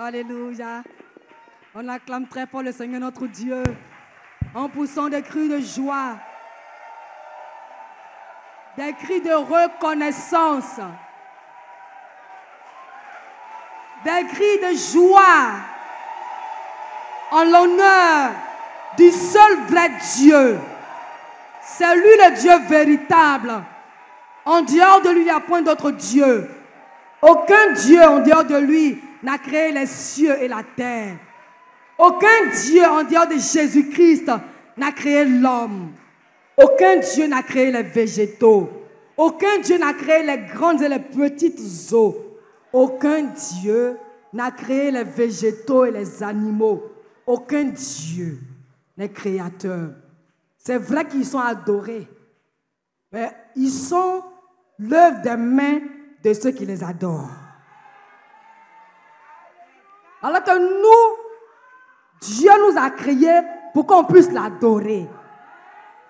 Alléluia. On acclame très fort le Seigneur notre Dieu en poussant des cris de joie, des cris de reconnaissance, des cris de joie en l'honneur du seul vrai Dieu. C'est lui le Dieu véritable. En dehors de lui, il n'y a point d'autre Dieu. Aucun Dieu en dehors de lui n'a créé les cieux et la terre. Aucun Dieu en dehors de Jésus-Christ n'a créé l'homme. Aucun Dieu n'a créé les végétaux. Aucun Dieu n'a créé les grandes et les petites eaux. Aucun Dieu n'a créé les végétaux et les animaux. Aucun Dieu n'est créateur. C'est vrai qu'ils sont adorés, mais ils sont l'œuvre des mains de ceux qui les adorent. Alors que nous, Dieu nous a créés pour qu'on puisse l'adorer.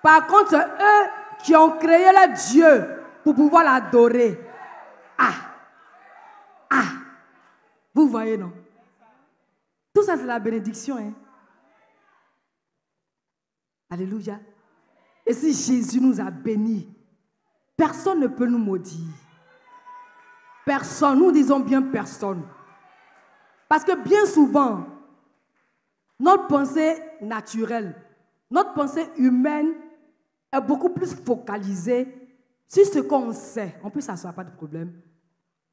Par contre, c'est eux qui ont créé le Dieu pour pouvoir l'adorer. Vous voyez, non? Tout ça, c'est la bénédiction. Hein? Alléluia. Et si Jésus nous a bénis, personne ne peut nous maudire. Personne, nous disons bien personne. Parce que bien souvent, notre pensée naturelle, notre pensée humaine est beaucoup plus focalisée sur ce qu'on sait. On peut s'asseoir, pas de problème.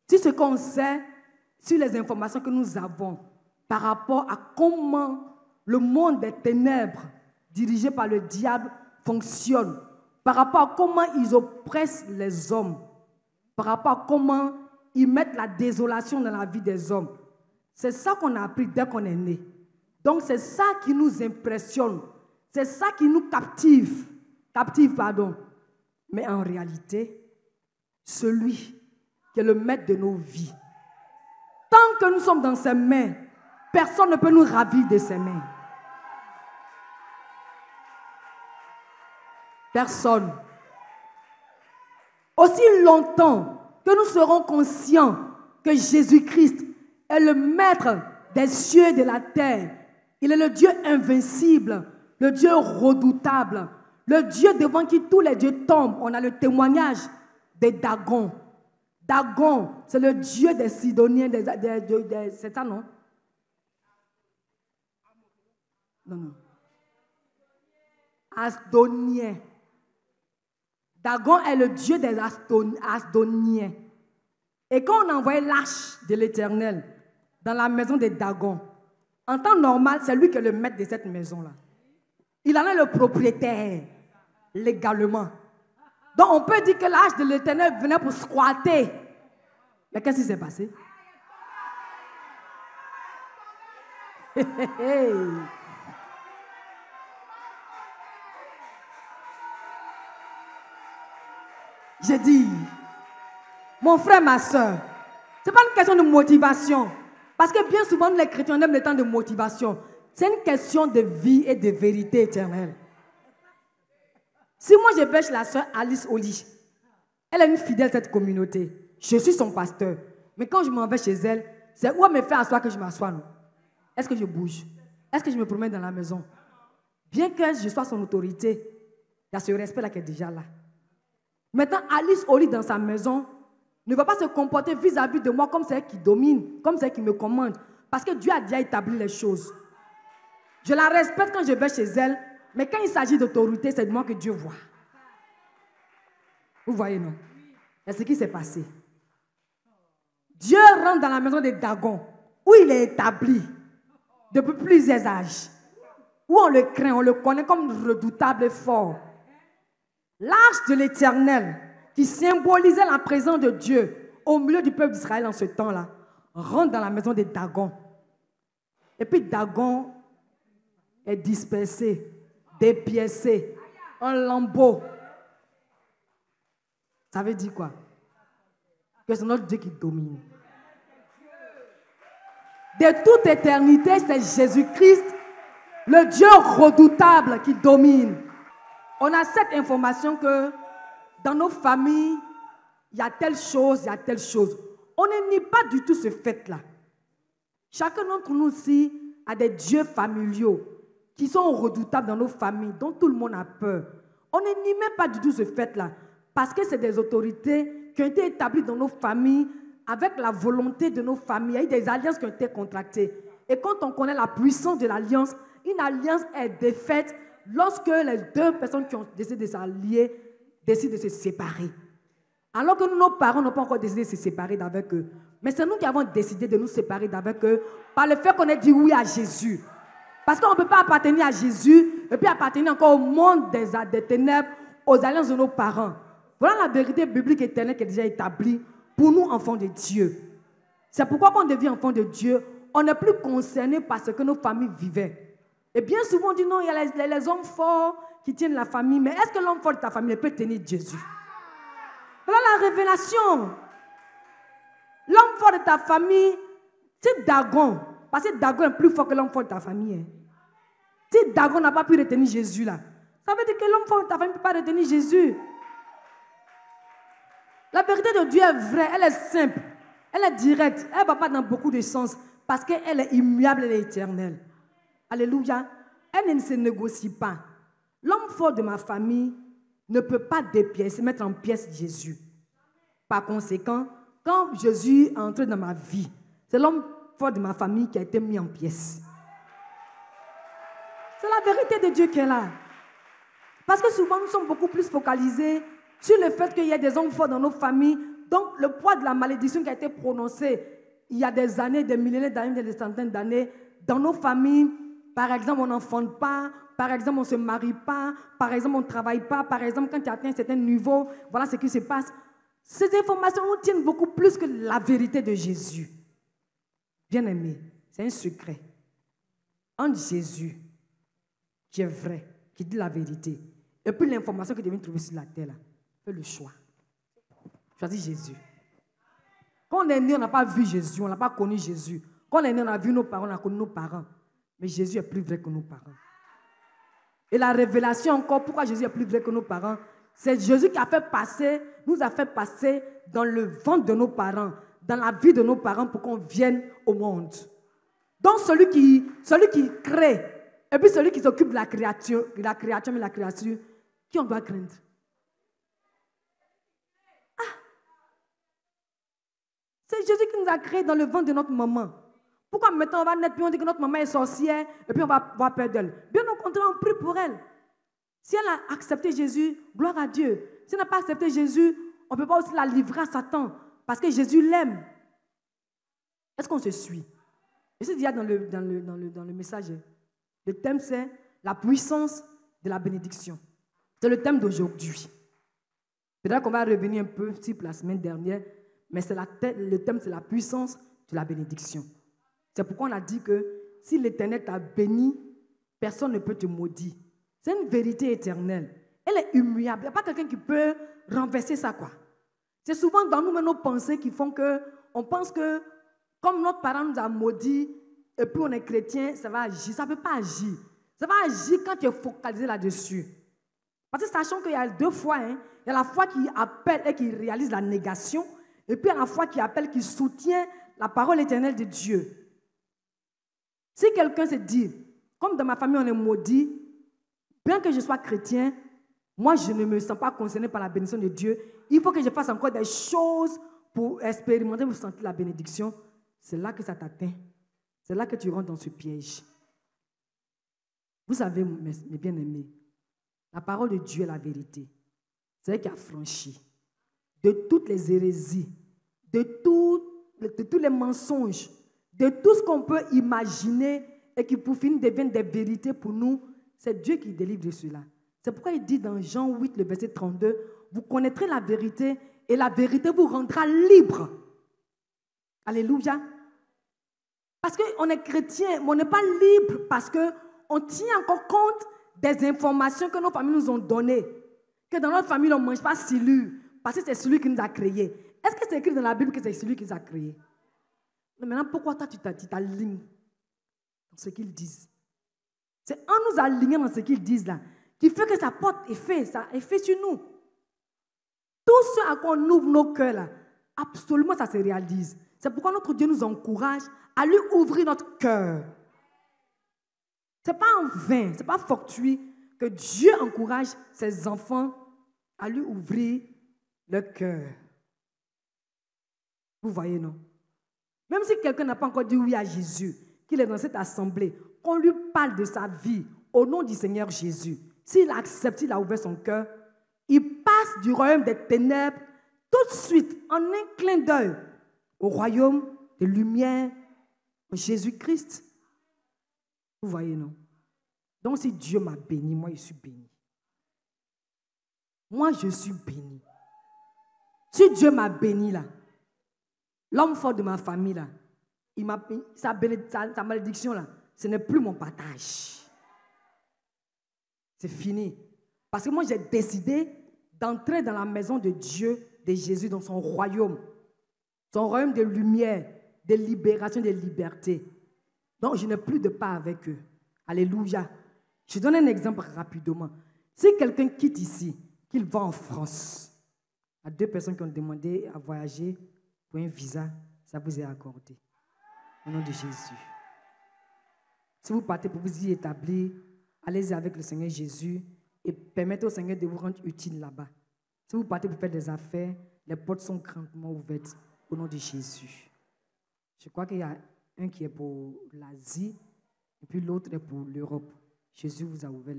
Sur ce qu'on sait, sur les informations que nous avons par rapport à comment le monde des ténèbres dirigé par le diable fonctionne, par rapport à comment ils oppressent les hommes, par rapport à comment ils mettent la désolation dans la vie des hommes. C'est ça qu'on a appris dès qu'on est né. Donc c'est ça qui nous impressionne, c'est ça qui nous captive. Mais en réalité, celui qui est le maître de nos vies, tant que nous sommes dans ses mains, personne ne peut nous ravir de ses mains. Personne. Aussi longtemps que nous serons conscients que Jésus-Christ est le maître des cieux et de la terre, il est le Dieu invincible, le Dieu redoutable, le Dieu devant qui tous les dieux tombent. On a le témoignage de Dagon. Dagon, c'est le Dieu des Sidoniens, c'est ça, non? Non. Asdoniens. Dagon est le Dieu des Asdoniens. Et quand on a envoyé l'arche de l'Éternel dans la maison de Dagon, en temps normal, c'est lui qui est le maître de cette maison-là. Il en est le propriétaire, légalement. Donc on peut dire que l'arche de l'Éternel venait pour squatter. Mais qu'est-ce qui s'est passé? J'ai dit, mon frère, ma soeur, ce n'est pas une question de motivation. Parce que bien souvent, les chrétiens, on aime le temps de motivation. C'est une question de vie et de vérité éternelle. Si moi, je vais chez la soeur Alice Oli, elle est une fidèle de cette communauté. Je suis son pasteur. Mais quand je m'en vais chez elle, c'est où elle me fait asseoir que je m'assois, non? Est-ce que je bouge? Est-ce que je me promène dans la maison? Bien que je sois son autorité, il y a ce respect-là qui est déjà là. Maintenant, Alice Oli dans sa maison ne va pas se comporter vis-à-vis de moi comme celle qui domine, comme celle qui me commande. Parce que Dieu a déjà établi les choses. Je la respecte quand je vais chez elle, mais quand il s'agit d'autorité, c'est de moi que Dieu voit. Vous voyez, non? C'est ce qui s'est passé. Dieu rentre dans la maison de Dagon, où il est établi depuis plusieurs âges, où on le craint, on le connaît comme redoutable et fort. L'arche de l'Éternel, qui symbolisait la présence de Dieu au milieu du peuple d'Israël en ce temps-là, rentre dans la maison de Dagon. Et puis Dagon est dispersé, dépiécé, en lambeaux. Ça veut dire quoi? Que c'est notre Dieu qui domine. De toute éternité, c'est Jésus-Christ, le Dieu redoutable qui domine. On a cette information que dans nos familles, il y a telle chose, il y a telle chose. On ne nie pas du tout ce fait-là. Chacun d'entre nous aussi a des dieux familiaux qui sont redoutables dans nos familles, dont tout le monde a peur. On ne nie même pas du tout ce fait-là, parce que c'est des autorités qui ont été établies dans nos familles avec la volonté de nos familles. Il y a eu des alliances qui ont été contractées. Et quand on connaît la puissance de l'alliance, une alliance est défaite lorsque les deux personnes qui ont décidé de s'allier décident de se séparer. Alors que nos parents n'ont pas encore décidé de se séparer d'avec eux. Mais c'est nous qui avons décidé de nous séparer d'avec eux par le fait qu'on ait dit oui à Jésus. Parce qu'on ne peut pas appartenir à Jésus et puis appartenir encore au monde des ténèbres, aux alliances de nos parents. Voilà la vérité biblique éternelle qui est déjà établie pour nous, enfants de Dieu. C'est pourquoi quand on devient enfant de Dieu, on n'est plus concerné par ce que nos familles vivaient. Et bien souvent, on dit non, il y a les hommes forts qui tiennent la famille. Mais est-ce que l'homme fort de ta famille peut tenir Jésus? Voilà la révélation. L'homme fort de ta famille, c'est Dagon. Parce que Dagon est plus fort que l'homme fort de ta famille. Hein. Si Dagon n'a pas pu retenir Jésus là, ça veut dire que l'homme fort de ta famille ne peut pas retenir Jésus. La vérité de Dieu est vraie, elle est simple, elle est directe, elle ne va pas dans beaucoup de sens parce qu'elle est immuable, elle est éternelle. Alléluia. Elle ne se négocie pas. L'homme fort de ma famille ne peut pas mettre en pièces Jésus. Par conséquent, quand Jésus est entré dans ma vie, c'est l'homme fort de ma famille qui a été mis en pièces. C'est la vérité de Dieu qui est là. Parce que souvent, nous sommes beaucoup plus focalisés sur le fait qu'il y a des hommes forts dans nos familles. Donc, le poids de la malédiction qui a été prononcée il y a des années, des millénaires d'années, des centaines d'années, dans nos familles, par exemple, on n'enfante pas, par exemple, on ne se marie pas, par exemple, on ne travaille pas, par exemple, quand tu atteins un certain niveau, voilà ce qui se passe. Ces informations nous tiennent beaucoup plus que la vérité de Jésus. Bien-aimé, c'est un secret. Entre Jésus, qui est vrai, qui dit la vérité, et puis l'information que tu viens trouver sur la terre, là, fais le choix. Choisis Jésus. Quand on est né, on n'a pas vu Jésus, on n'a pas connu Jésus. Quand on est né, on a vu nos parents, on a connu nos parents. Mais Jésus est plus vrai que nos parents. Et la révélation encore, pourquoi Jésus est plus vrai que nos parents, c'est Jésus qui nous a fait passer dans le ventre de nos parents, dans la vie de nos parents pour qu'on vienne au monde. Donc celui qui crée, et puis celui qui s'occupe de la créature, qui on doit craindre? C'est Jésus qui nous a créés dans le ventre de notre maman. Pourquoi maintenant on va naître puis on dit que notre maman est sorcière et puis on va avoir peur d'elle? Bien au contraire, on prie pour elle. Si elle a accepté Jésus, gloire à Dieu. Si elle n'a pas accepté Jésus, on ne peut pas aussi la livrer à Satan parce que Jésus l'aime. Est-ce qu'on se suit? Et c'est déjà dans le message. Le thème c'est la puissance de la bénédiction. C'est le thème d'aujourd'hui. Peut-être qu'on va revenir un peu sur la semaine dernière, mais le thème c'est la puissance de la bénédiction. C'est pourquoi on a dit que si l'Éternel t'a béni, personne ne peut te maudire. C'est une vérité éternelle. Elle est immuable. Il n'y a pas quelqu'un qui peut renverser ça, quoi. C'est souvent dans nous nos pensées qui font que on pense que comme notre parent nous a maudit et puis on est chrétien, ça va agir. Ça ne peut pas agir. Ça va agir quand tu es focalisé là-dessus. Parce que sachant qu'il y a deux fois, il y a la foi qui appelle et qui réalise la négation, et puis il y a la foi qui appelle, qui soutient la parole éternelle de Dieu. Si quelqu'un se dit, comme dans ma famille on est maudit, bien que je sois chrétien, moi je ne me sens pas concerné par la bénédiction de Dieu, il faut que je fasse encore des choses pour expérimenter, pour sentir la bénédiction. C'est là que ça t'atteint. C'est là que tu rentres dans ce piège. Vous savez, mes bien-aimés, la parole de Dieu est la vérité. C'est elle qui a franchi de toutes les hérésies, de tous les mensonges, de tout ce qu'on peut imaginer et qui pour finir deviennent des vérités pour nous. C'est Dieu qui délivre de cela. C'est pourquoi il dit dans Jean 8, le verset 32, vous connaîtrez la vérité et la vérité vous rendra libre. Alléluia. Parce qu'on est chrétien, mais on n'est pas libre parce qu'on tient encore compte des informations que nos familles nous ont données. Que dans notre famille, on ne mange pas silure parce que c'est celui qui nous a créés. Est-ce que c'est écrit dans la Bible que c'est celui qui nous a créés? Mais maintenant, pourquoi toi, tu t'alignes dans ce qu'ils disent? C'est en nous alignant dans ce qu'ils disent là qui fait que ça porte effet, ça effet sur nous. Tout ce à quoi on ouvre nos cœurs là, absolument ça se réalise. C'est pourquoi notre Dieu nous encourage à lui ouvrir notre cœur. Ce n'est pas en vain, ce n'est pas fortuit que Dieu encourage ses enfants à lui ouvrir le cœur. Vous voyez, non? Même si quelqu'un n'a pas encore dit oui à Jésus, qu'il est dans cette assemblée, qu'on lui parle de sa vie au nom du Seigneur Jésus. S'il accepte, il a ouvert son cœur, il passe du royaume des ténèbres tout de suite, en un clin d'œil, au royaume des lumières de Jésus-Christ. Vous voyez, non? Donc si Dieu m'a béni, moi je suis béni. Moi je suis béni. Si Dieu m'a béni là, l'homme fort de ma famille là, sa malédiction là, ce n'est plus mon partage. C'est fini. Parce que moi j'ai décidé d'entrer dans la maison de Dieu, de Jésus, dans son royaume. Son royaume de lumière, de libération, de liberté. Donc je n'ai plus de part avec eux. Alléluia. Je donne un exemple rapidement. Si quelqu'un quitte ici, qu'il va en France, il y a 2 personnes qui ont demandé à voyager pour un visa, ça vous est accordé. Au nom de Jésus. Si vous partez pour vous y établir, allez-y avec le Seigneur Jésus et permettez au Seigneur de vous rendre utile là-bas. Si vous partez pour faire des affaires, les portes sont grandement ouvertes au nom de Jésus. Je crois qu'il y a un qui est pour l'Asie et puis l'autre est pour l'Europe. Jésus vous a ouvert,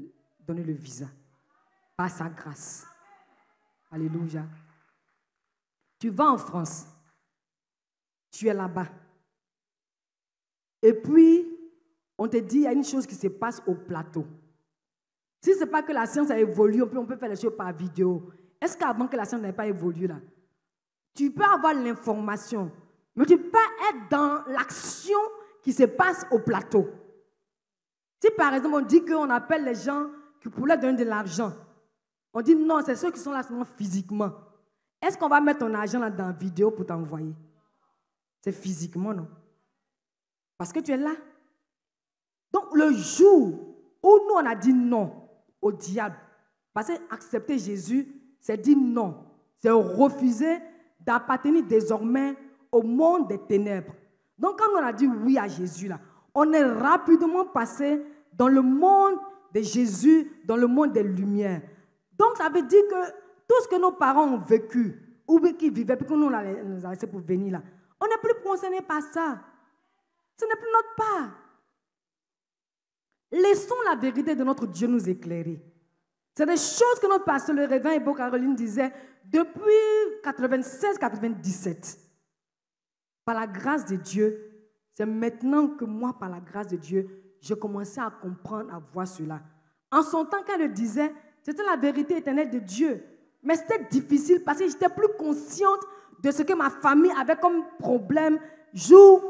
donné le visa par sa grâce. Alléluia. Tu vas en France, tu es là-bas. Et puis, on te dit, il y a une chose qui se passe au plateau. Si ce n'est pas que la science a évolué, on peut faire les choses par vidéo. Est-ce qu'avant que la science n'ait pas évolué là, tu peux avoir l'information, mais tu peux être dans l'action qui se passe au plateau. Si par exemple on dit qu'on appelle les gens qui pourraient donner de l'argent, on dit non, c'est ceux qui sont là seulement physiquement. Est-ce qu'on va mettre ton argent là dans la vidéo pour t'envoyer? C'est physiquement, non? Parce que tu es là. Donc le jour où nous on a dit non au diable, parce qu'accepter Jésus, c'est dire non. C'est refuser d'appartenir désormais au monde des ténèbres. Donc quand on a dit oui à Jésus là, on est rapidement passé dans le monde de Jésus, dans le monde des lumières. Donc ça veut dire que tout ce que nos parents ont vécu, ou qui vivaient, puis que nous on les a laissés pour venir là, on n'est plus concerné par ça. Ce n'est plus notre part. Laissons la vérité de notre Dieu nous éclairer. C'est des choses que notre pasteur le Révérend Ebo Caroline disait depuis 96-97. Par la grâce de Dieu, c'est maintenant que moi, par la grâce de Dieu, j'ai commencé à comprendre, à voir cela. En son temps, quand elle le disait, c'était la vérité éternelle de Dieu. Mais c'était difficile parce que j'étais plus consciente de ce que ma famille avait comme problème, jour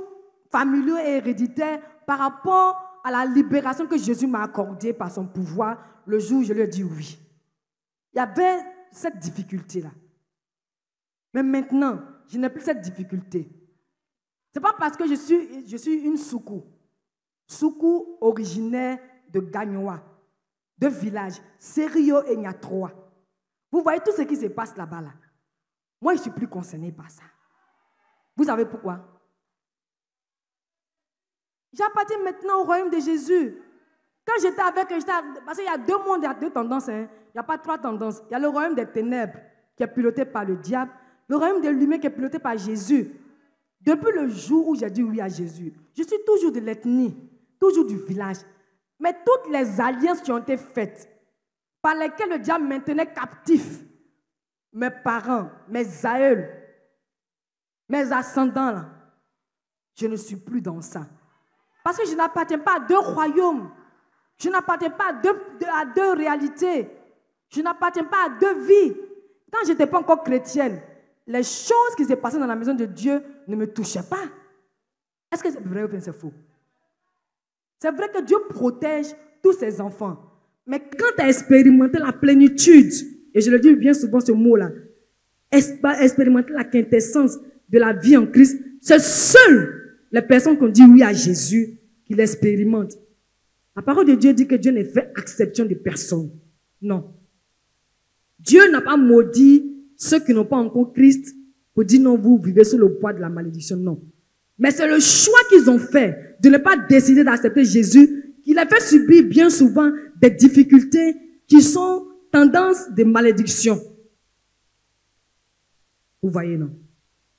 familiaux et héréditaire, par rapport à la libération que Jésus m'a accordée par son pouvoir, le jour où je lui ai dit oui. Il y avait cette difficulté-là. Mais maintenant, je n'ai plus cette difficulté. Ce n'est pas parce que je suis une Soukou. Soukou originaire de Gagnoa, de village, Serio et Nyatroa. Vous voyez tout ce qui se passe là-bas. Là. Moi, je ne suis plus concernée par ça. Vous savez pourquoi? J'appartiens maintenant au royaume de Jésus. Quand j'étais avec eux, parce qu'il y a 2 mondes, il y a 2 tendances. Hein. Il n'y a pas 3 tendances. Il y a le royaume des ténèbres qui est piloté par le diable, le royaume des lumières qui est piloté par Jésus. Depuis le jour où j'ai dit oui à Jésus, je suis toujours de l'ethnie, toujours du village. Mais toutes les alliances qui ont été faites, par lesquelles le diable maintenait captifs mes parents, mes aïeuls, mes ascendants, là, je ne suis plus dans ça. Parce que je n'appartiens pas à 2 royaumes. Je n'appartiens pas à 2 réalités. Je n'appartiens pas à 2 vies. Quand je n'étais pas encore chrétienne, les choses qui se passaient dans la maison de Dieu ne me touchaient pas. Est-ce que c'est vrai ou bien c'est faux? C'est vrai que Dieu protège tous ses enfants. Mais quand tu as expérimenté la plénitude, et je le dis bien souvent ce mot-là, expérimenter la quintessence de la vie en Christ, c'est seul les personnes qui ont dit oui à Jésus qui l'expérimentent. La parole de Dieu dit que Dieu ne fait exception de personne. Non. Dieu n'a pas maudit ceux qui n'ont pas encore Christ pour dire non, vous vivez sous le poids de la malédiction. Non. Mais c'est le choix qu'ils ont fait de ne pas décider d'accepter Jésus qui les fait subir bien souvent des difficultés qui sont tendance de malédiction. Vous voyez, non?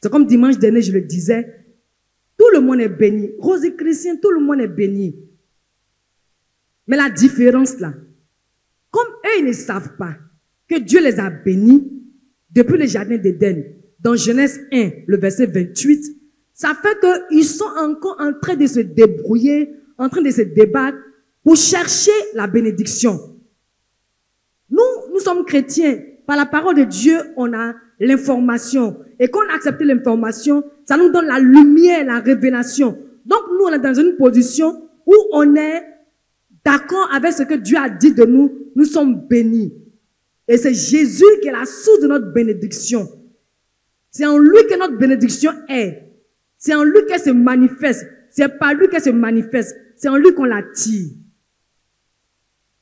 C'est comme dimanche dernier, je le disais, tout le monde est béni. Rose et chrétien, tout le monde est béni. Mais la différence là, comme eux, ils ne savent pas que Dieu les a bénis depuis le jardin d'Éden, dans Genèse 1, le verset 28, ça fait qu'ils sont encore en train de se débrouiller, en train de se débattre pour chercher la bénédiction. Nous sommes chrétiens. Par la parole de Dieu, on a l'information. Et quand on a accepté l'information, ça nous donne la lumière, la révélation. Donc nous, on est dans une position où on est d'accord avec ce que Dieu a dit de nous. Nous sommes bénis. Et c'est Jésus qui est la source de notre bénédiction. C'est en lui que notre bénédiction est. C'est en lui qu'elle se manifeste. C'est par lui qu'elle se manifeste. C'est en lui qu'on l'attire.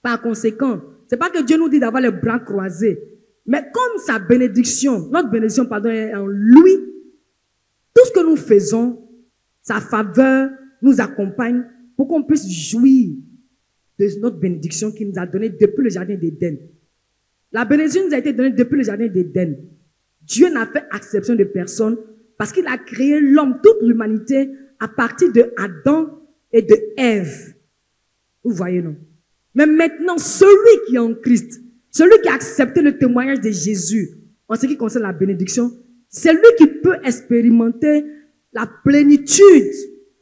Par conséquent, c'est pas que Dieu nous dit d'avoir les bras croisés. Mais comme sa bénédiction, notre bénédiction, pardon, est en lui, tout ce que nous faisons, sa faveur nous accompagne pour qu'on puisse jouir de notre bénédiction qu'il nous a donnée depuis le jardin d'Éden. La bénédiction nous a été donnée depuis le jardin d'Éden. Dieu n'a fait exception de personne parce qu'il a créé l'homme, toute l'humanité, à partir de Adam et de Ève. Vous voyez, non? Mais maintenant, celui qui est en Christ, celui qui a accepté le témoignage de Jésus en ce qui concerne la bénédiction, c'est lui qui peut expérimenter la plénitude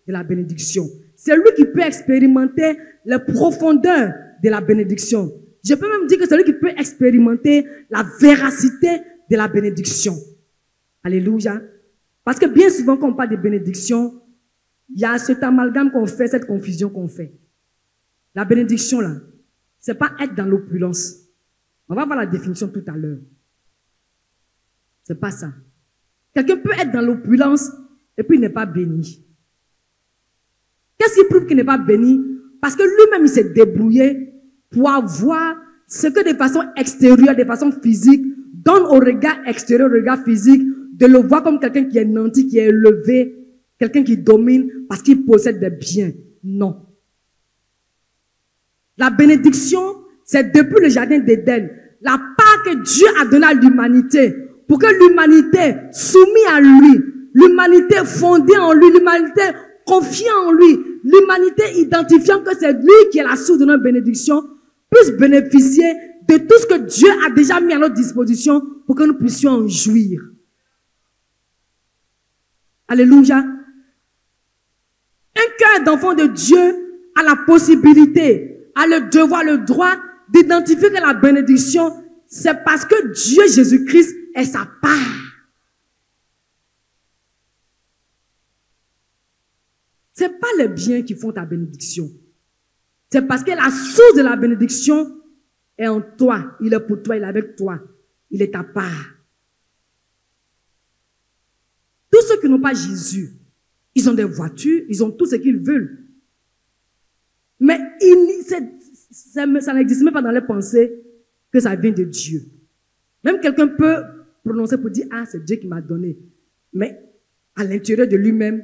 de la bénédiction. C'est lui qui peut expérimenter la profondeur de la bénédiction. Je peux même dire que c'est lui qui peut expérimenter la véracité de la bénédiction. Alléluia. Parce que bien souvent, quand on parle de bénédiction, il y a cet amalgame qu'on fait, cette confusion qu'on fait. La bénédiction, là, c'est pas être dans l'opulence. On va voir la définition tout à l'heure. C'est pas ça. Quelqu'un peut être dans l'opulence et puis il n'est pas béni. Qu'est-ce qui prouve qu'il n'est pas béni? Parce que lui-même, il s'est débrouillé pour avoir ce que de façon extérieure, de façon physique, donne au regard extérieur, au regard physique, de le voir comme quelqu'un qui est nanti, qui est élevé, quelqu'un qui domine parce qu'il possède des biens. Non. La bénédiction, c'est depuis le jardin d'Éden, la part que Dieu a donnée à l'humanité, pour que l'humanité soumise à lui, l'humanité fondée en lui, l'humanité confiée en lui, l'humanité identifiant que c'est lui qui est la source de notre bénédiction, puisse bénéficier de tout ce que Dieu a déjà mis à notre disposition pour que nous puissions en jouir. Alléluia. Un cœur d'enfant de Dieu a la possibilité, a le devoir, le droit d'identifier que la bénédiction, c'est parce que Dieu Jésus-Christ est sa part. C'est pas les biens qui font ta bénédiction. C'est parce que la source de la bénédiction est en toi. Il est pour toi, il est avec toi. Il est ta part. Tous ceux qui n'ont pas Jésus, ils ont des voitures, ils ont tout ce qu'ils veulent. Mais ça n'existe même pas dans les pensées que ça vient de Dieu. Même quelqu'un peut prononcer pour dire, ah, c'est Dieu qui m'a donné. Mais à l'intérieur de lui-même,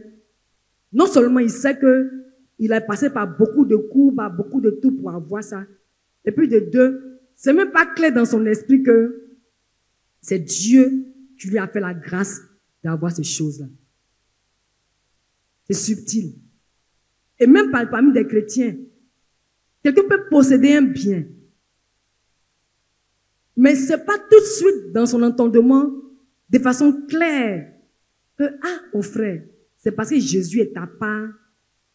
non seulement il sait qu'il a passé par beaucoup de coups, par beaucoup de tout pour avoir ça. Et puis de deux, c'est même pas clair dans son esprit que c'est Dieu qui lui a fait la grâce d'avoir ces choses-là. C'est subtil. Et même parmi des chrétiens, quelqu'un peut posséder un bien. Mais ce n'est pas tout de suite dans son entendement, de façon claire, que, ah, mon frère, c'est parce que Jésus est ta part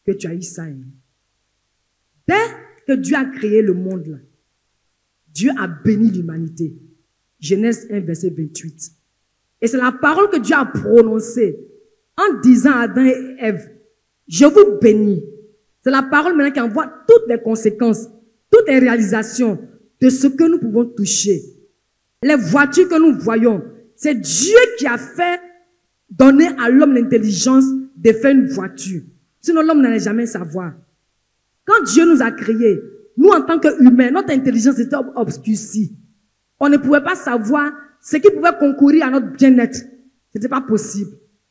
que tu as eu ça. Dès que Dieu a créé le monde, là, Dieu a béni l'humanité. Genèse 1, verset 28. Et c'est la parole que Dieu a prononcée en disant à Adam et Ève, je vous bénis. C'est la parole maintenant qui envoie toutes les conséquences, toutes les réalisations de ce que nous pouvons toucher. Les voitures que nous voyons, c'est Dieu qui a fait donner à l'homme l'intelligence de faire une voiture. Sinon, l'homme n'allait jamais savoir. Quand Dieu nous a créés, nous en tant qu'humains, notre intelligence était obscurcie. On ne pouvait pas savoir ce qui pouvait concourir à notre bien-être. Ce n'était pas possible.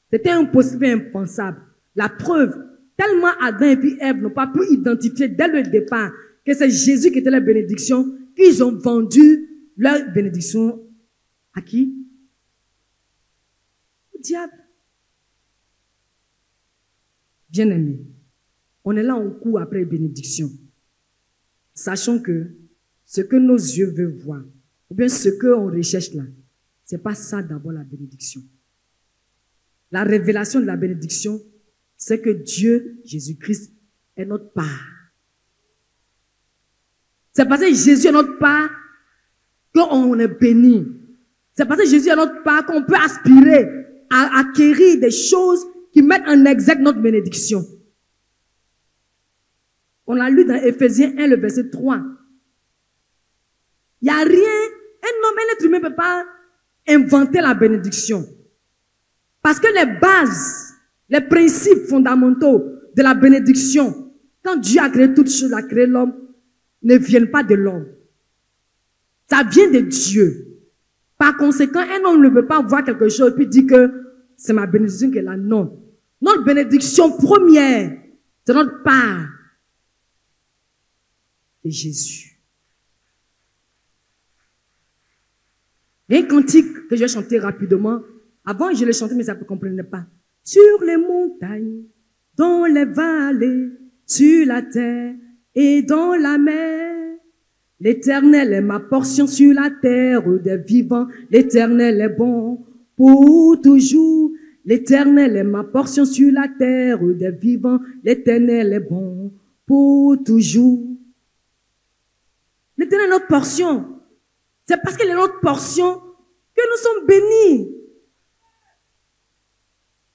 C'était impossible et impensable. La preuve, tellement Adam et puis Ève n'ont pas pu identifier dès le départ que c'est Jésus qui était leur bénédiction, qu'ils ont vendu leur bénédiction à qui? Au diable. Bien-aimés, on est là en cours après bénédiction. Sachons que ce que nos yeux veulent voir, ou bien ce qu'on recherche là, ce n'est pas ça d'abord la bénédiction. La révélation de la bénédiction, c'est que Dieu, Jésus-Christ, est notre part. C'est parce que Jésus est notre part qu'on est béni. C'est parce que Jésus est notre part qu'on peut aspirer à acquérir des choses qui mettent en exergue notre bénédiction. On l'a lu dans Éphésiens 1, le verset 3. Il n'y a rien, un être humain ne peut pas inventer la bénédiction. Parce que les bases, les principes fondamentaux de la bénédiction, quand Dieu a créé toutes choses, a créé l'homme, ne viennent pas de l'homme. Ça vient de Dieu. Par conséquent, un homme ne peut pas voir quelque chose et puis dire que c'est ma bénédiction qui est là. Non. Notre bénédiction première, c'est notre part. C'est Jésus. Il y a un cantique que je vais chanter rapidement. Avant, je le chantais, mais ça ne comprenait pas. Sur les montagnes, dans les vallées, sur la terre et dans la mer, l'Éternel est ma portion sur la terre des vivants. L'Éternel est bon pour toujours. L'Éternel est ma portion sur la terre des vivants. L'Éternel est bon pour toujours. L'Éternel est notre portion. C'est parce qu'elle est notre portion que nous sommes bénis.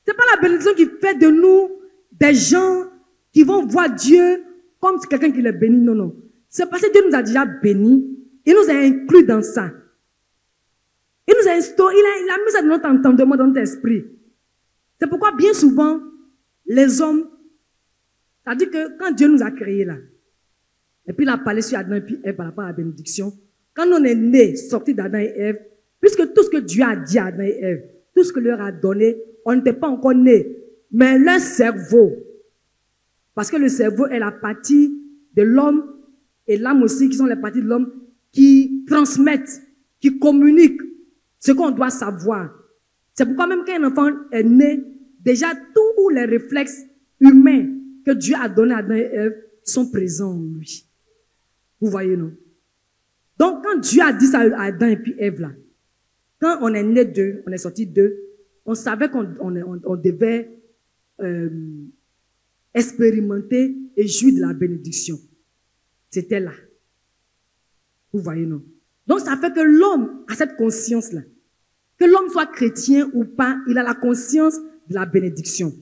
C'est pas la bénédiction qui fait de nous des gens qui vont voir Dieu comme quelqu'un qui les bénit. Non, non. C'est parce que Dieu nous a déjà bénis. Il nous a inclus dans ça. Il nous a instauré, il a mis ça dans notre entendement, dans notre esprit. C'est pourquoi bien souvent, les hommes, c'est-à-dire que quand Dieu nous a créés là, et puis il a parlé sur Adam et puis Ève par rapport à la bénédiction, quand on est né, sorti d'Adam et Ève, puisque tout ce que Dieu a dit à Adam et Ève, tout ce que leur a donné, on n'était pas encore né. Mais leur cerveau, parce que le cerveau est la partie de l'homme et l'âme aussi, qui sont les parties de l'homme qui transmettent, qui communiquent ce qu'on doit savoir. C'est pourquoi même quand un enfant est né, déjà tous les réflexes humains que Dieu a donnés à Adam et Ève sont présents en lui. Vous voyez, non? Donc, quand Dieu a dit ça à Adam et puis Ève, là, quand on est né d'eux, on est sorti d'eux, on savait qu'on devait expérimenter et jouir de la bénédiction. C'était là. Vous voyez, non? Donc, ça fait que l'homme a cette conscience-là. Que l'homme soit chrétien ou pas, il a la conscience de la bénédiction.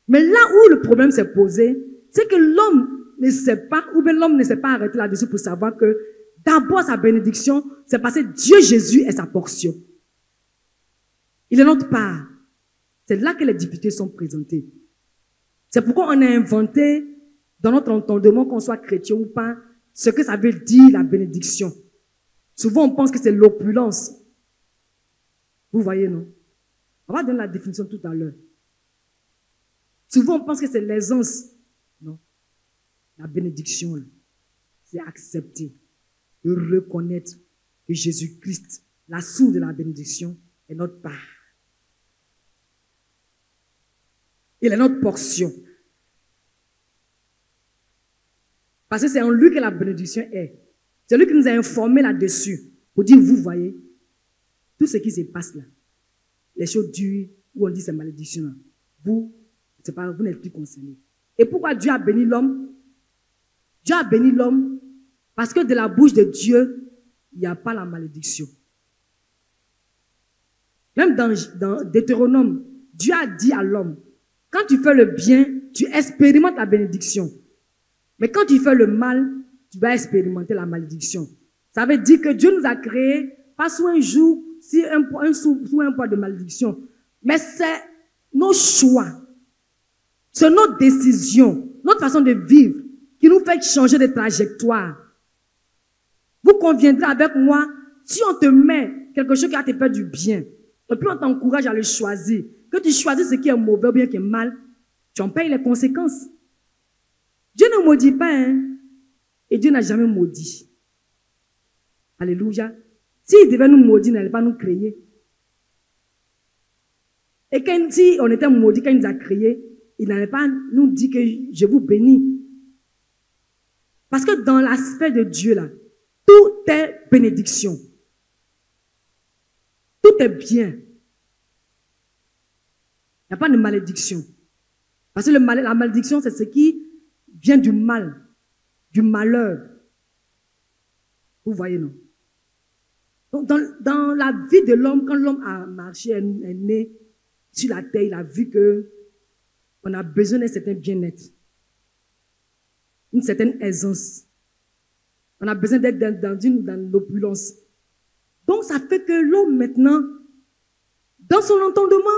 Mais là où le problème s'est posé, c'est que l'homme ne sait pas, ou bien l'homme ne s'est pas arrêté là-dessus pour savoir que d'abord sa bénédiction, c'est parce que Dieu Jésus est sa portion. Il est notre part. C'est là que les difficultés sont présentées. C'est pourquoi on a inventé, dans notre entendement, qu'on soit chrétien ou pas, ce que ça veut dire la bénédiction. Souvent, on pense que c'est l'opulence. Vous voyez, non? On va donner la définition tout à l'heure. Souvent, on pense que c'est l'aisance. Non. La bénédiction, c'est accepter, de reconnaître que Jésus-Christ, la source de la bénédiction, est notre part. Il est notre portion. Parce que c'est en lui que la bénédiction est. C'est lui qui nous a informés là-dessus. Pour dire, vous voyez, tout ce qui se passe là, les choses dures, où on dit c'est malédiction là, vous n'êtes plus concernés. Et pourquoi Dieu a béni l'homme? Dieu a béni l'homme parce que de la bouche de Dieu, il n'y a pas la malédiction. Même dans Deutéronome, Dieu a dit à l'homme, quand tu fais le bien, tu expérimentes la bénédiction. Mais quand tu fais le mal, tu vas expérimenter la malédiction. Ça veut dire que Dieu nous a créés, pas sous un joug, sous un poids de malédiction. Mais c'est nos choix. C'est notre décision, notre façon de vivre qui nous fait changer de trajectoire. Vous conviendrez avec moi, si on te met quelque chose qui va te faire du bien, Et puis on t'encourage à le choisir. Que tu choisis ce qui est mauvais ou bien qui est mal, tu en payes les conséquences. Dieu ne maudit pas, hein? Et Dieu n'a jamais maudit. Alléluia. S'il devait nous maudire, il n'allait pas nous créer. Et quand, si on était maudit, quand il nous a créés, il n'allait pas nous dire que je vous bénis. Parce que dans l'aspect de Dieu, là, tout est bénédiction. Tout est bien. Il n'y a pas de malédiction. Parce que la malédiction, c'est ce qui vient du mal, du malheur. Vous voyez, non? Donc, dans la vie de l'homme, quand l'homme a marché, est né sur la terre, il a vu qu'on a besoin d'un certain bien-être, une certaine aisance. On a besoin d'être dans l'opulence. Donc, ça fait que l'homme, maintenant, dans son entendement,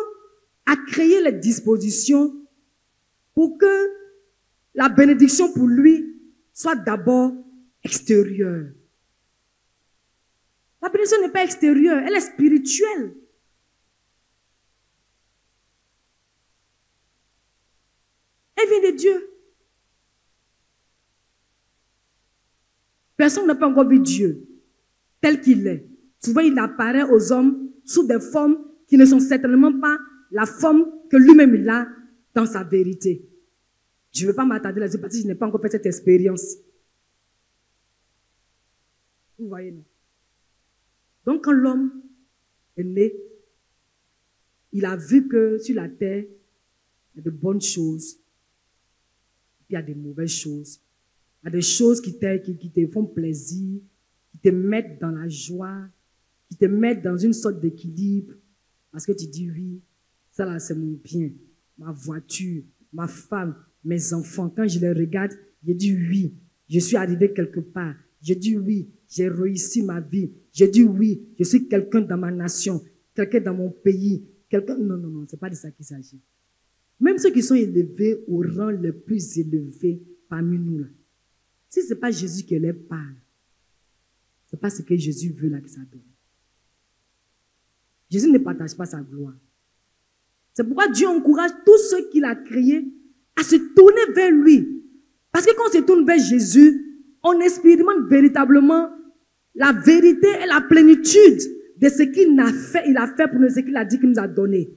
a créé les dispositions pour que la bénédiction pour lui soit d'abord extérieure. La bénédiction n'est pas extérieure, elle est spirituelle. Elle vient de Dieu. Personne n'a pas encore vu Dieu tel qu'il est. Souvent, il apparaît aux hommes sous des formes qui ne sont certainement pas la forme que lui-même il a dans sa vérité. Je ne veux pas m'attarder là-dessus parce que je n'ai pas encore fait cette expérience. Vous voyez, non? Donc, quand l'homme est né, il a vu que sur la terre, il y a de bonnes choses, il y a des mauvaises choses. Il y a des choses qui te font plaisir, qui te mettent dans la joie, qui te mettent dans une sorte d'équilibre. Parce que tu dis oui, ça là c'est mon bien, ma voiture, ma femme, mes enfants. Quand je les regarde, je dis oui, je suis arrivé quelque part. Je dis oui, j'ai réussi ma vie. Je dis oui, je suis quelqu'un dans ma nation, quelqu'un dans mon pays. Non, c'est pas de ça qu'il s'agit. Même ceux qui sont élevés au rang le plus élevé parmi nous là. Si ce n'est pas Jésus qui les parle, ce n'est pas ce que Jésus veut là que ça donne. Jésus ne partage pas sa gloire. C'est pourquoi Dieu encourage tous ceux qu'il a créés à se tourner vers lui. Parce que quand on se tourne vers Jésus, on expérimente véritablement la vérité et la plénitude de ce qu'il a fait pour nous, ce qu'il a dit qu'il nous a donné.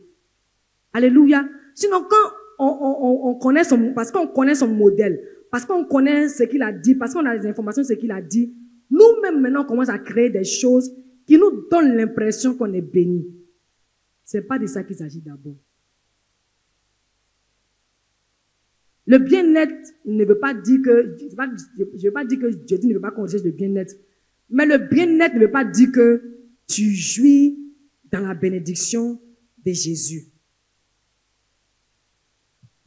Alléluia. Sinon, quand on connaît parce qu'on connaît son modèle, parce qu'on connaît ce qu'il a dit, parce qu'on a les informations de ce qu'il a dit, nous-mêmes maintenant on commence à créer des choses qui nous donnent l'impression qu'on est béni. Ce n'est pas de ça qu'il s'agit d'abord. Le bien-être ne veut pas dire que, je ne veux pas dire que Jésus ne veut pas qu'on recherche le bien-être, mais le bien-être ne veut pas dire que tu jouis dans la bénédiction de Jésus.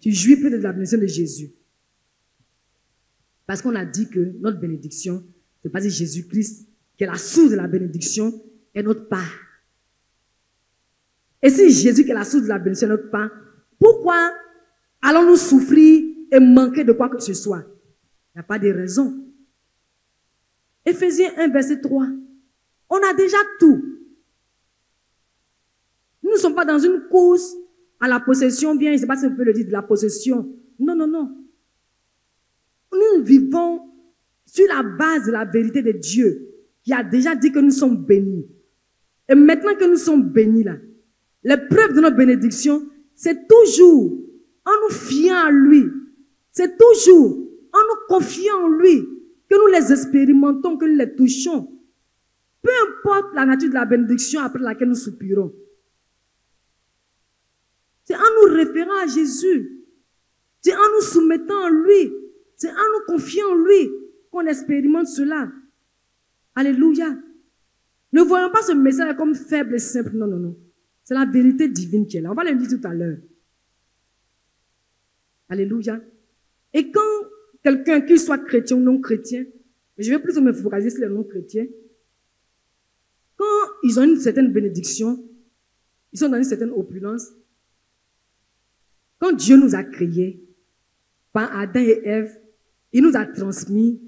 Tu jouis plus de la bénédiction de Jésus. Parce qu'on a dit que notre bénédiction, c'est parce que Jésus-Christ, qui est la source de la bénédiction, est notre part. Et si Jésus, qui est la source de la bénédiction, est notre part, pourquoi allons-nous souffrir et manquer de quoi que ce soit? Il n'y a pas de raison. Éphésiens 1, verset 3. On a déjà tout. Nous ne sommes pas dans une course à la possession, bien, je ne sais pas si on peut le dire, de la possession. Non. Nous vivons sur la base de la vérité de Dieu, qui a déjà dit que nous sommes bénis. Et maintenant que nous sommes bénis là, les preuves de notre bénédiction, c'est toujours en nous fiant à lui. C'est toujours en nous confiant en lui que nous les expérimentons, que nous les touchons. Peu importe la nature de la bénédiction après laquelle nous soupirons. C'est en nous référant à Jésus. C'est en nous soumettant à lui. C'est en nous confiant en lui qu'on expérimente cela. Alléluia. Ne voyons pas ce message comme faible et simple. Non. C'est la vérité divine qui est là. On va le dire tout à l'heure. Alléluia. Et quand quelqu'un, qu'il soit chrétien ou non chrétien, mais je vais plutôt me focaliser sur les non-chrétiens, quand ils ont une certaine bénédiction, ils sont dans une certaine opulence, quand Dieu nous a créés, par Adam et Ève, il nous a transmis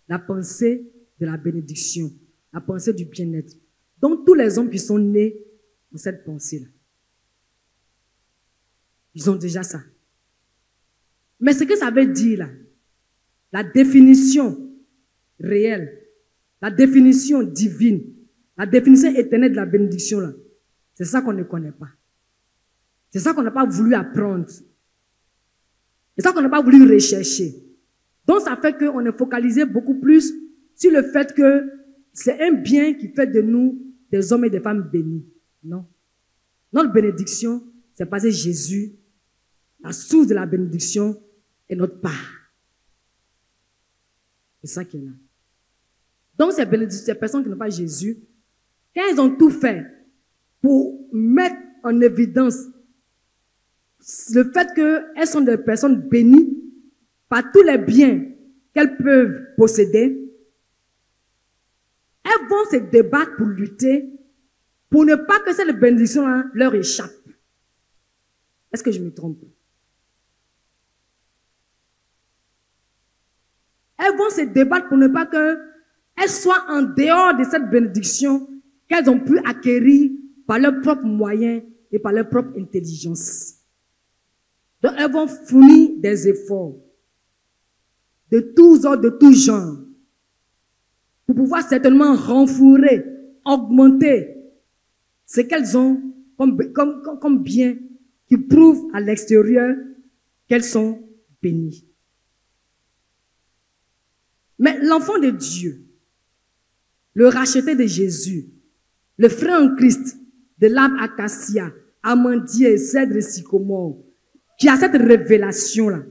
la pensée de la bénédiction, la pensée du bien-être. Donc tous les hommes qui sont nés dans cette pensée-là. Ils ont déjà ça. Mais ce que ça veut dire là, la définition réelle, la définition divine, la définition éternelle de la bénédiction là, c'est ça qu'on ne connaît pas. C'est ça qu'on n'a pas voulu apprendre. C'est ça qu'on n'a pas voulu rechercher. Donc ça fait qu'on est focalisé beaucoup plus sur le fait que c'est un bien qui fait de nous des hommes et des femmes bénis. Non. Notre bénédiction, c'est parce que Jésus, la source de la bénédiction, est notre part. C'est ça qui est là. Donc ces personnes qui n'ont pas Jésus, quand ils ont tout fait pour mettre en évidence le fait qu'elles sont des personnes bénies par tous les biens qu'elles peuvent posséder, elles vont se débattre pour lutter, pour ne pas que cette bénédiction leur échappe. Est-ce que je me trompe? Elles vont se débattre pour ne pas qu'elles soient en dehors de cette bénédiction qu'elles ont pu acquérir par leurs propres moyens et par leur propre intelligence. Donc, elles vont fournir des efforts de tous ordres, de tous genres, pour pouvoir certainement renflouer, augmenter ce qu'elles ont comme bien qui prouve à l'extérieur qu'elles sont bénies. Mais l'enfant de Dieu, le racheté de Jésus, le frère en Christ de l'arbre acacia, amandier, cèdre et sycomore, qui a cette révélation-là,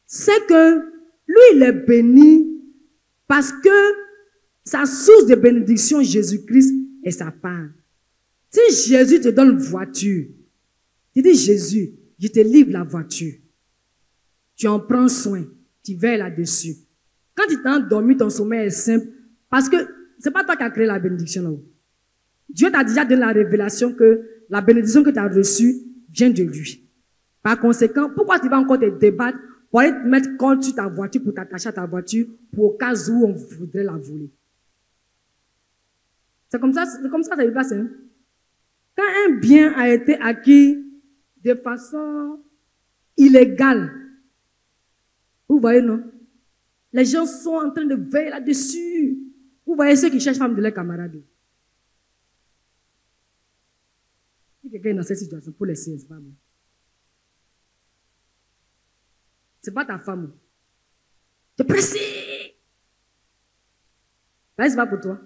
c'est que lui, il est béni parce que sa source de bénédiction, Jésus-Christ, est sa part. Si Jésus te donne une voiture, tu dis, Jésus, je te livre la voiture. Tu en prends soin, tu veilles là-dessus. Quand tu t'es endormi, ton sommeil est simple, parce que c'est pas toi qui as créé la bénédiction là-haut. Dieu t'a déjà donné la révélation que la bénédiction que tu as reçue vient de lui. Par conséquent, pourquoi tu vas encore te débattre pour aller te mettre contre sur ta voiture, pour t'attacher à ta voiture, pour au cas où on voudrait la voler? C'est comme ça ça se passe. Hein? Quand un bien a été acquis de façon illégale, vous voyez, non? Les gens sont en train de veiller là-dessus. Vous voyez ceux qui cherchent femme de leurs camarades. Si quelqu'un est dans cette situation, pour laisser, c'est pas bon. C'est pas ta femme. Tu es pressé. Là, c'est pas pour toi.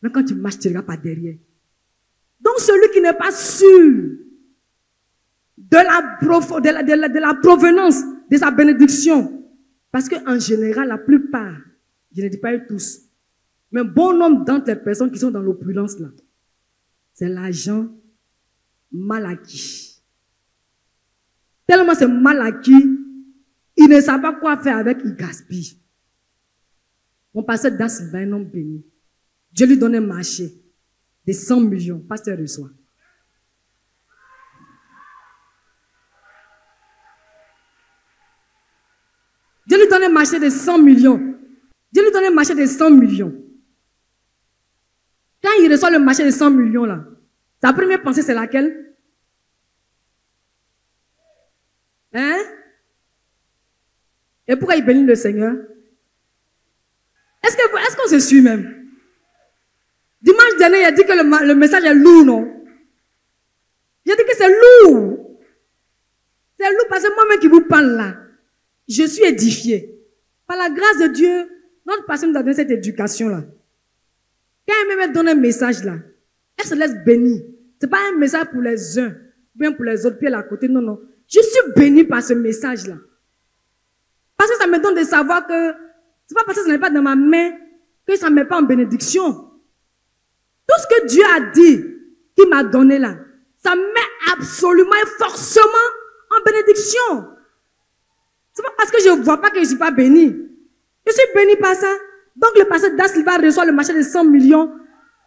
Mais quand tu marches, tu regardes par derrière. Donc, celui qui n'est pas sûr de la provenance de sa bénédiction, parce qu'en général, la plupart, je ne dis pas tous, mais bon nombre d'entre les personnes qui sont dans l'opulence là, c'est l'argent mal acquis. Tellement c'est mal acquis, ils ne savent pas quoi faire avec, ils gaspillent. On passait dans Sylvain, un homme béni. Dieu lui donnait un marché de 100 millions. Pasteur reçoit. Dieu lui donnait un marché de 100 millions. Dieu lui donnait un marché de 100 millions. Quand il reçoit le marché de 100 millions là, sa première pensée c'est laquelle? Hein? Et pourquoi il bénit le Seigneur? Est-ce qu'on se suit même? Dimanche dernier, il a dit que le message est lourd, non? J'ai dit que c'est lourd. C'est lourd parce que moi-même qui vous parle là, je suis édifié. Par la grâce de Dieu, notre pasteur nous a donné cette éducation-là. Quand elle me donne un message là, elle se laisse bénir. Ce n'est pas un message pour les uns, bien pour les autres, puis à côté. Non, non. Je suis béni par ce message-là. Parce que ça me donne de savoir que c'est pas parce que ça n'est pas dans ma main que ça ne met pas en bénédiction. Tout ce que Dieu a dit, qu'il m'a donné là, ça met absolument et forcément en bénédiction. C'est pas parce que je ne vois pas que je ne suis pas béni. Je suis béni par ça. Donc le pasteur Da Silva reçoit le marché de 100 millions.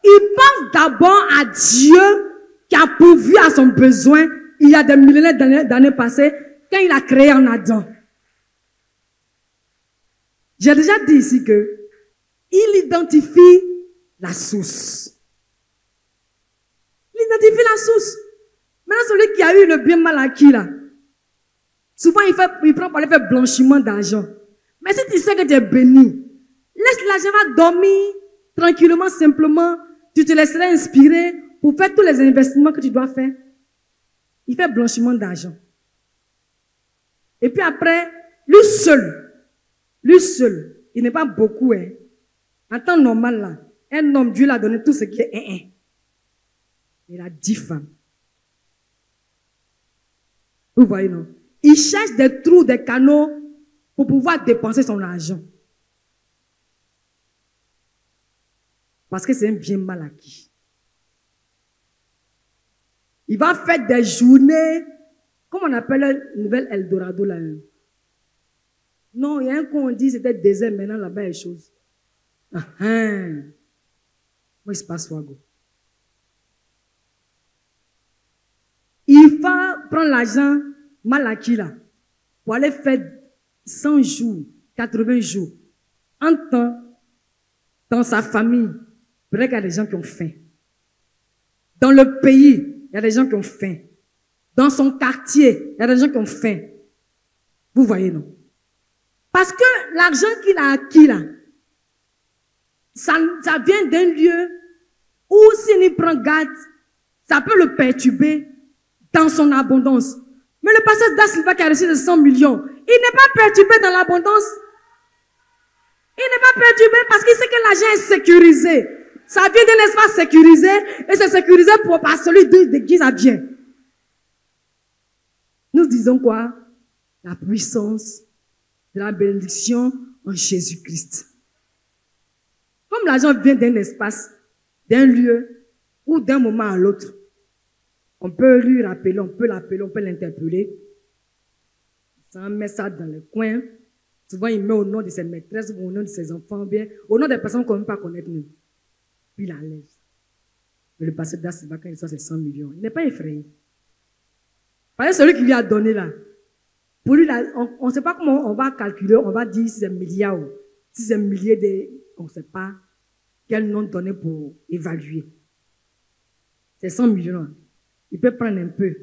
Il pense d'abord à Dieu qui a pourvu à son besoin il y a des millénaires d'années passées quand il a créé en Adam. J'ai déjà dit ici que il identifie la source. Il identifie la source. Maintenant, celui qui a eu le bien mal acquis, là, souvent, il prend pour aller faire blanchiment d'argent. Mais si tu sais que tu es béni, laisse l'argent va dormir tranquillement, simplement. Tu te laisseras inspirer pour faire tous les investissements que tu dois faire. Il fait blanchiment d'argent. Et puis après, lui seul, il n'est pas beaucoup. Hein. En temps normal, là, un homme, Dieu l'a donné tout ce qui est un. Il a 10 femmes. Vous voyez, non? Il cherche des trous, des canaux pour pouvoir dépenser son argent. Parce que c'est un bien mal acquis. Il va faire des journées, comment on appelle la nouvelle Eldorado là. Non, il y a un qu'on dit c'était désert, maintenant là-bas il y a des choses. Moi, il se passe quoi, go? Il va prendre l'argent mal acquis là, pour aller faire 100 jours, 80 jours. En temps, dans sa famille, peut-être qu'il y a des gens qui ont faim. Dans le pays, il y a des gens qui ont faim. Dans son quartier, il y a des gens qui ont faim. Vous voyez, non? Parce que l'argent qu'il a acquis là, ça vient d'un lieu où s'il y prend garde, ça peut le perturber dans son abondance. Mais le pasteur Da Silva qui a reçu de 100 millions, il n'est pas perturbé dans l'abondance. Il n'est pas perturbé parce qu'il sait que l'argent est sécurisé. Ça vient d'un espace sécurisé et c'est sécurisé par celui de qui ça vient. Nous disons quoi? La puissance de la bénédiction en Jésus-Christ. Comme l'argent vient d'un espace, d'un lieu ou d'un moment à l'autre, on peut lui rappeler, on peut l'appeler, on peut l'interpeller. Ça met ça dans le coin. Souvent, il met au nom de ses maîtresses ou au nom de ses enfants, bien, au nom des personnes qu'on ne peut pas connaître nous. Puis il la lève. Mais le pasteur Da Silva, quand il sort ses 100 millions, il n'est pas effrayé. Parce que celui qui lui a donné là, pour lui, là, on ne sait pas comment on va calculer, on va dire si c'est un milliard ou si c'est un millier on ne sait pas quel nom donner pour évaluer. C'est 100 millions. Il peut prendre un peu,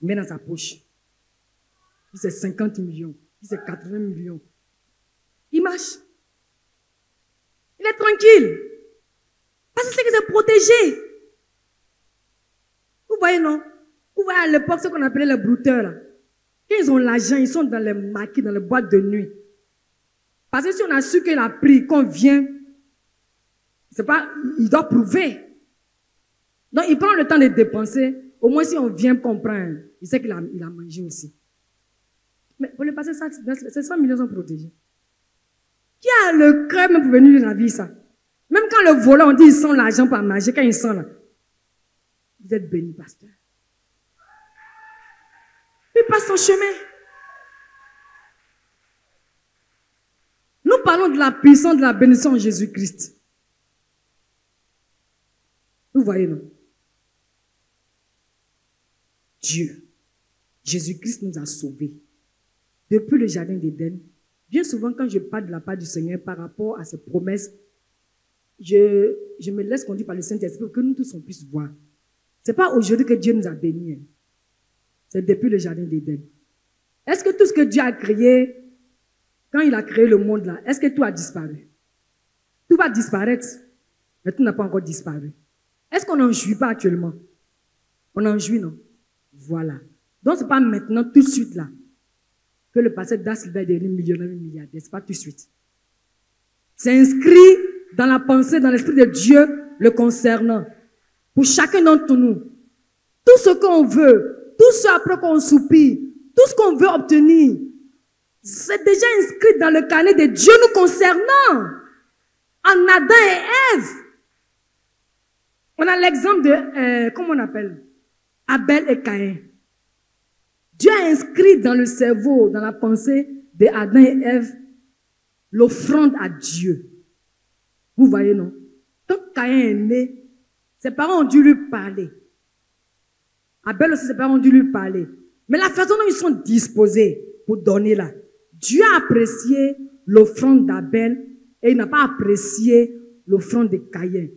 il met dans sa poche. Puis c'est 50 millions, puis c'est 80 millions. Il marche. Il est tranquille. Parce que c'est que c'est protégé. Vous voyez, non? Vous voyez à l'époque ce qu'on appelait les brouteurs. Là. Quand ils ont l'argent, ils sont dans les maquis, dans les boîtes de nuit. Parce que si on a su qu'il a pris, qu'on vient, c'est pas, il doit prouver. Donc il prend le temps de dépenser. Au moins si on vient comprendre, il sait qu'il a mangé aussi. Mais pour le passer, ces 100 millions sont protégés. Qui a le cœur même pour venir dans la vie, ça? Même quand le volant, on dit ils sont l'argent pour manger, quand ils sont là. Vous êtes bénis, pasteur. Il passe son chemin. Nous parlons de la puissance de la bénédiction en Jésus-Christ. Vous voyez, non? Dieu, Jésus-Christ nous a sauvés. Depuis le jardin d'Éden, bien souvent quand je parle de la part du Seigneur par rapport à ses promesses, je me laisse conduire par le Saint-Esprit pour que nous tous on puisse voir. Ce n'est pas aujourd'hui que Dieu nous a bénis. C'est depuis le jardin d'Éden. Est-ce que tout ce que Dieu a créé, quand il a créé le monde là, est-ce que tout a disparu? Tout va disparaître, mais tout n'a pas encore disparu. Est-ce qu'on n'en jouit pas actuellement? On en jouit, non? Voilà. Donc, ce n'est pas maintenant, tout de suite là, que le pasteur Da Silva est devenu millionnaire, milliardaire. Ce n'est pas tout de suite. C'est inscrit dans la pensée, dans l'esprit de Dieu, le concernant. Pour chacun d'entre nous. Tout ce qu'on veut, tout ce après qu'on soupire, tout ce qu'on veut obtenir, c'est déjà inscrit dans le carnet de Dieu nous concernant. En Adam et Ève. On a l'exemple de, comment on appelle? Abel et Caïn. Dieu a inscrit dans le cerveau, dans la pensée de Adam et Ève, l'offrande à Dieu. Vous voyez, non? Quand Caïn est né, ses parents ont dû lui parler. Abel aussi, ses parents ont dû lui parler. Mais la façon dont ils sont disposés pour donner là, Dieu a apprécié l'offrande d'Abel et il n'a pas apprécié l'offrande de Caïn.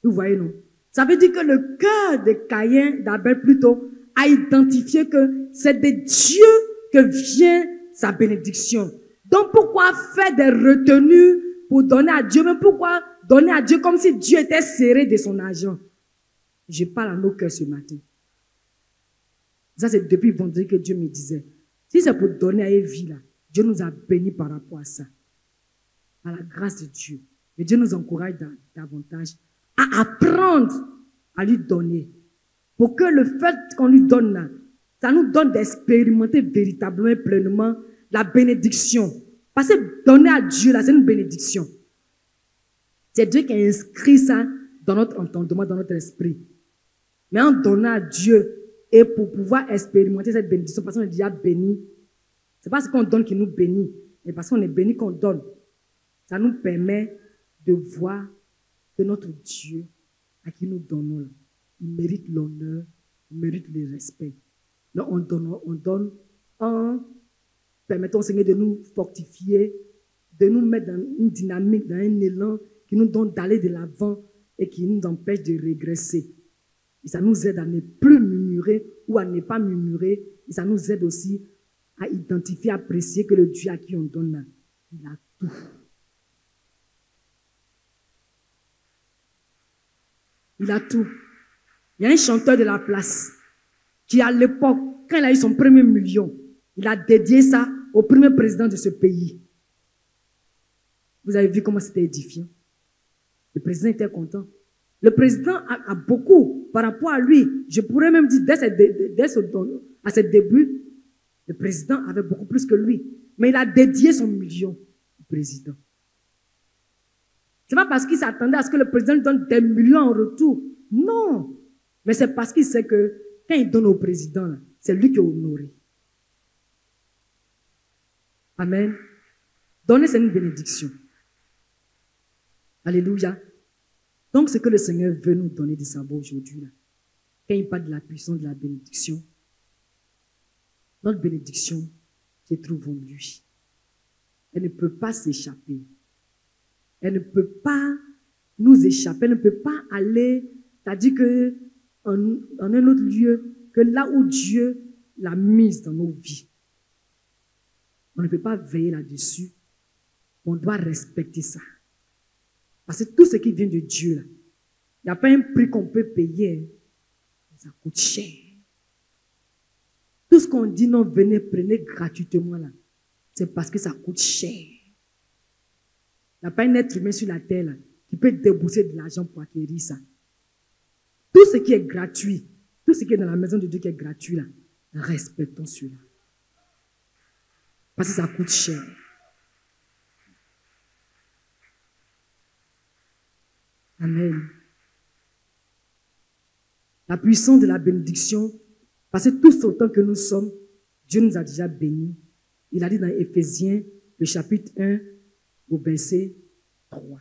Vous voyez, non? Ça veut dire que le cœur de Caïn, d'Abel plutôt, a identifié que c'est de Dieu que vient sa bénédiction. Donc pourquoi faire des retenues pour donner à Dieu, mais pourquoi donner à Dieu comme si Dieu était serré de son argent? Je parle à nos cœurs ce matin. Ça, c'est depuis vendredi que Dieu me disait, si c'est pour donner à Evie, là, Dieu nous a bénis par rapport à ça. À la grâce de Dieu. Et Dieu nous encourage davantage à apprendre à lui donner. Pour que le fait qu'on lui donne là, ça nous donne d'expérimenter véritablement et pleinement la bénédiction. Parce que donner à Dieu là, c'est une bénédiction. C'est Dieu qui a inscrit ça dans notre entendement, dans notre esprit. Mais en donnant à Dieu, et pour pouvoir expérimenter cette bénédiction, parce qu'on est déjà béni, c'est pas ce qu'on donne qui nous bénit, mais parce qu'on est béni qu'on donne. Ça nous permet de voir que notre Dieu, à qui nous donnons, il mérite l'honneur, il mérite le respect. Là, on donne en permettant au Seigneur de nous fortifier, de nous mettre dans une dynamique, dans un élan qui nous donne d'aller de l'avant et qui nous empêche de régresser. Et ça nous aide à ne plus murmurer ou à ne pas murmurer. Et ça nous aide aussi à identifier, à apprécier que le Dieu à qui on donne là, il a tout. Il a tout. Il y a un chanteur de la place qui, à l'époque, quand il a eu son premier million, il a dédié ça au premier président de ce pays. Vous avez vu comment c'était édifiant. Le président était content. Le président a beaucoup par rapport à lui. Je pourrais même dire, à ses débuts, le président avait beaucoup plus que lui. Mais il a dédié son million au président. Ce n'est pas parce qu'il s'attendait à ce que le président lui donne des millions en retour. Non. Mais c'est parce qu'il sait que quand il donne au président, c'est lui qui est honoré. Amen. Donner, c'est une bénédiction. Alléluia. Donc, ce que le Seigneur veut nous donner de savoir aujourd'hui, là, quand il parle de la puissance de la bénédiction, notre bénédiction se trouve en lui. Elle ne peut pas s'échapper. Elle ne peut pas nous échapper. Elle ne peut pas aller, c'est-à-dire que en un autre lieu que là où Dieu l'a mise dans nos vies. On ne peut pas veiller là-dessus. On doit respecter ça. Parce que tout ce qui vient de Dieu, là, il n'y a pas un prix qu'on peut payer. Ça coûte cher. Tout ce qu'on dit, non, venez, prenez gratuitement là. C'est parce que ça coûte cher. Il n'y a pas un être humain sur la terre là, qui peut débourser de l'argent pour acquérir ça. Tout ce qui est gratuit, tout ce qui est dans la maison de Dieu qui est gratuit là, respectons cela. Parce que ça coûte cher. Amen. La puissance de la bénédiction, parce que tous autant que nous sommes, Dieu nous a déjà bénis. Il a dit dans Éphésiens, le chapitre 1, au verset 3.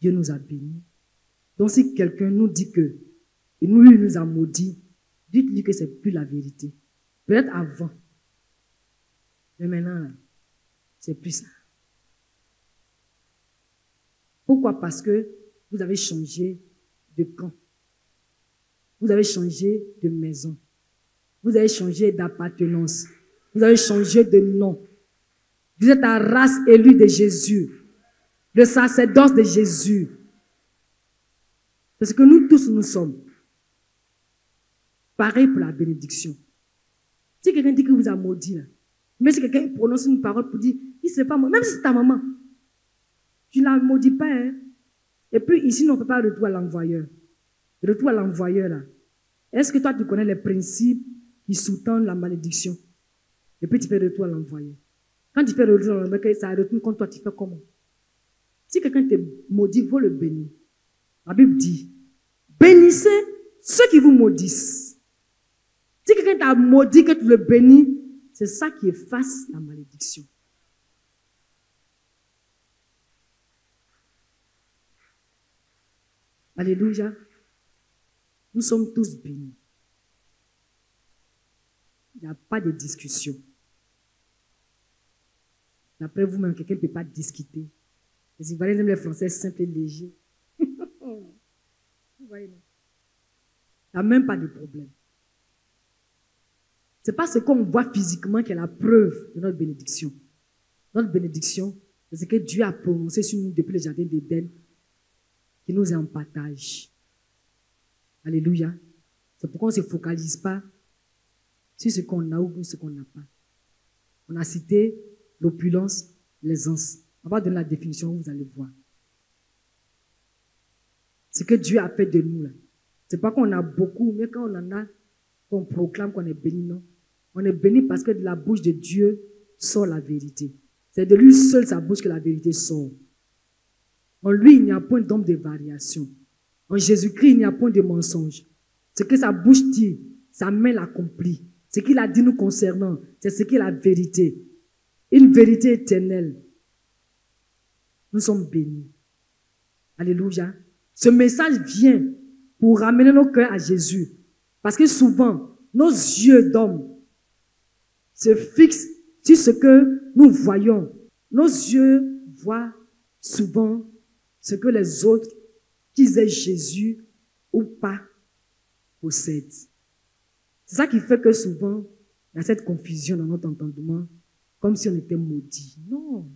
Dieu nous a bénis. Donc si quelqu'un nous dit que il nous a maudits, dites-lui que ce n'est plus la vérité. Peut-être avant. Mais maintenant, c'est plus ça. Pourquoi? Parce que vous avez changé de camp. Vous avez changé de maison. Vous avez changé d'appartenance. Vous avez changé de nom. Vous êtes la race élue de Jésus. Le sacerdoce de Jésus. C'est ce que nous tous nous sommes. Pareil pour la bénédiction. Si quelqu'un dit que vous a maudit, là, même si quelqu'un prononce une parole pour dire, il ne sait pas moi, même si c'est ta maman, tu ne la maudis pas. Hein? Et puis ici, on ne fait pas retour à l'envoyeur. Retour à l'envoyeur, là. Est-ce que toi, tu connais les principes qui sous-tendent la malédiction? Et puis tu fais retour à l'envoyeur. Quand tu fais retour à l'envoyeur, ça retourne contre toi, tu fais comment? Si quelqu'un te maudit, il faut le bénir. La Bible dit, bénissez ceux qui vous maudissent. Si quelqu'un t'a maudit, que tu le bénis, c'est ça qui efface la malédiction. Alléluia. Nous sommes tous bénis. Il n'y a pas de discussion. D'après vous-même, quelqu'un ne peut pas discuter. Les Ivoiriens aiment les Français simples et légers. Vous voyez, non? Il n'y a même pas de problème. Ce n'est pas ce qu'on voit physiquement qui est la preuve de notre bénédiction. Notre bénédiction, c'est ce que Dieu a prononcé sur nous depuis le jardin d'Éden, qui nous est en partage. Alléluia. C'est pourquoi on ne se focalise pas sur ce qu'on a ou ce qu'on n'a pas. On a cité l'opulence, l'aisance. On va donner la définition, vous allez voir. Ce que Dieu a fait de nous, là. Ce n'est pas qu'on a beaucoup, mais quand on en a, qu'on proclame qu'on est béni, non. On est béni parce que de la bouche de Dieu sort la vérité. C'est de lui seul sa bouche que la vérité sort. En lui, il n'y a point d'ombre de variation. En Jésus-Christ, il n'y a point de mensonge. Ce que sa bouche dit, sa main l'accomplit. Ce qu'il a dit nous concernant, c'est ce qui est la vérité. Une vérité éternelle. Nous sommes bénis. Alléluia. Ce message vient pour ramener nos cœurs à Jésus. Parce que souvent, nos yeux d'homme se fixent sur ce que nous voyons. Nos yeux voient souvent ce que les autres, qu'ils aient Jésus ou pas, possèdent. C'est ça qui fait que souvent, il y a cette confusion dans notre entendement, comme si on était maudit. Non.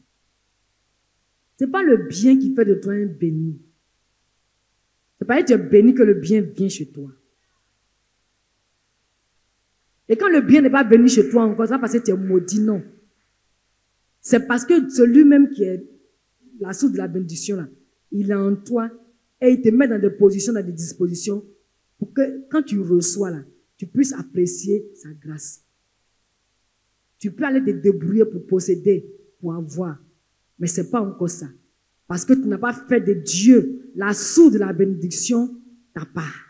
Ce n'est pas le bien qui fait de toi un béni. Ce n'est pas être béni que le bien vient chez toi. Et quand le bien n'est pas venu chez toi encore, c'est pas parce que tu es maudit, non. C'est parce que celui-même qui est la source de la bénédiction, là, il est en toi et il te met dans des positions, dans des dispositions pour que quand tu reçois, là, tu puisses apprécier sa grâce. Tu peux aller te débrouiller pour posséder, pour avoir. Mais ce n'est pas encore ça. Parce que tu n'as pas fait de Dieu la source de la bénédiction ta part.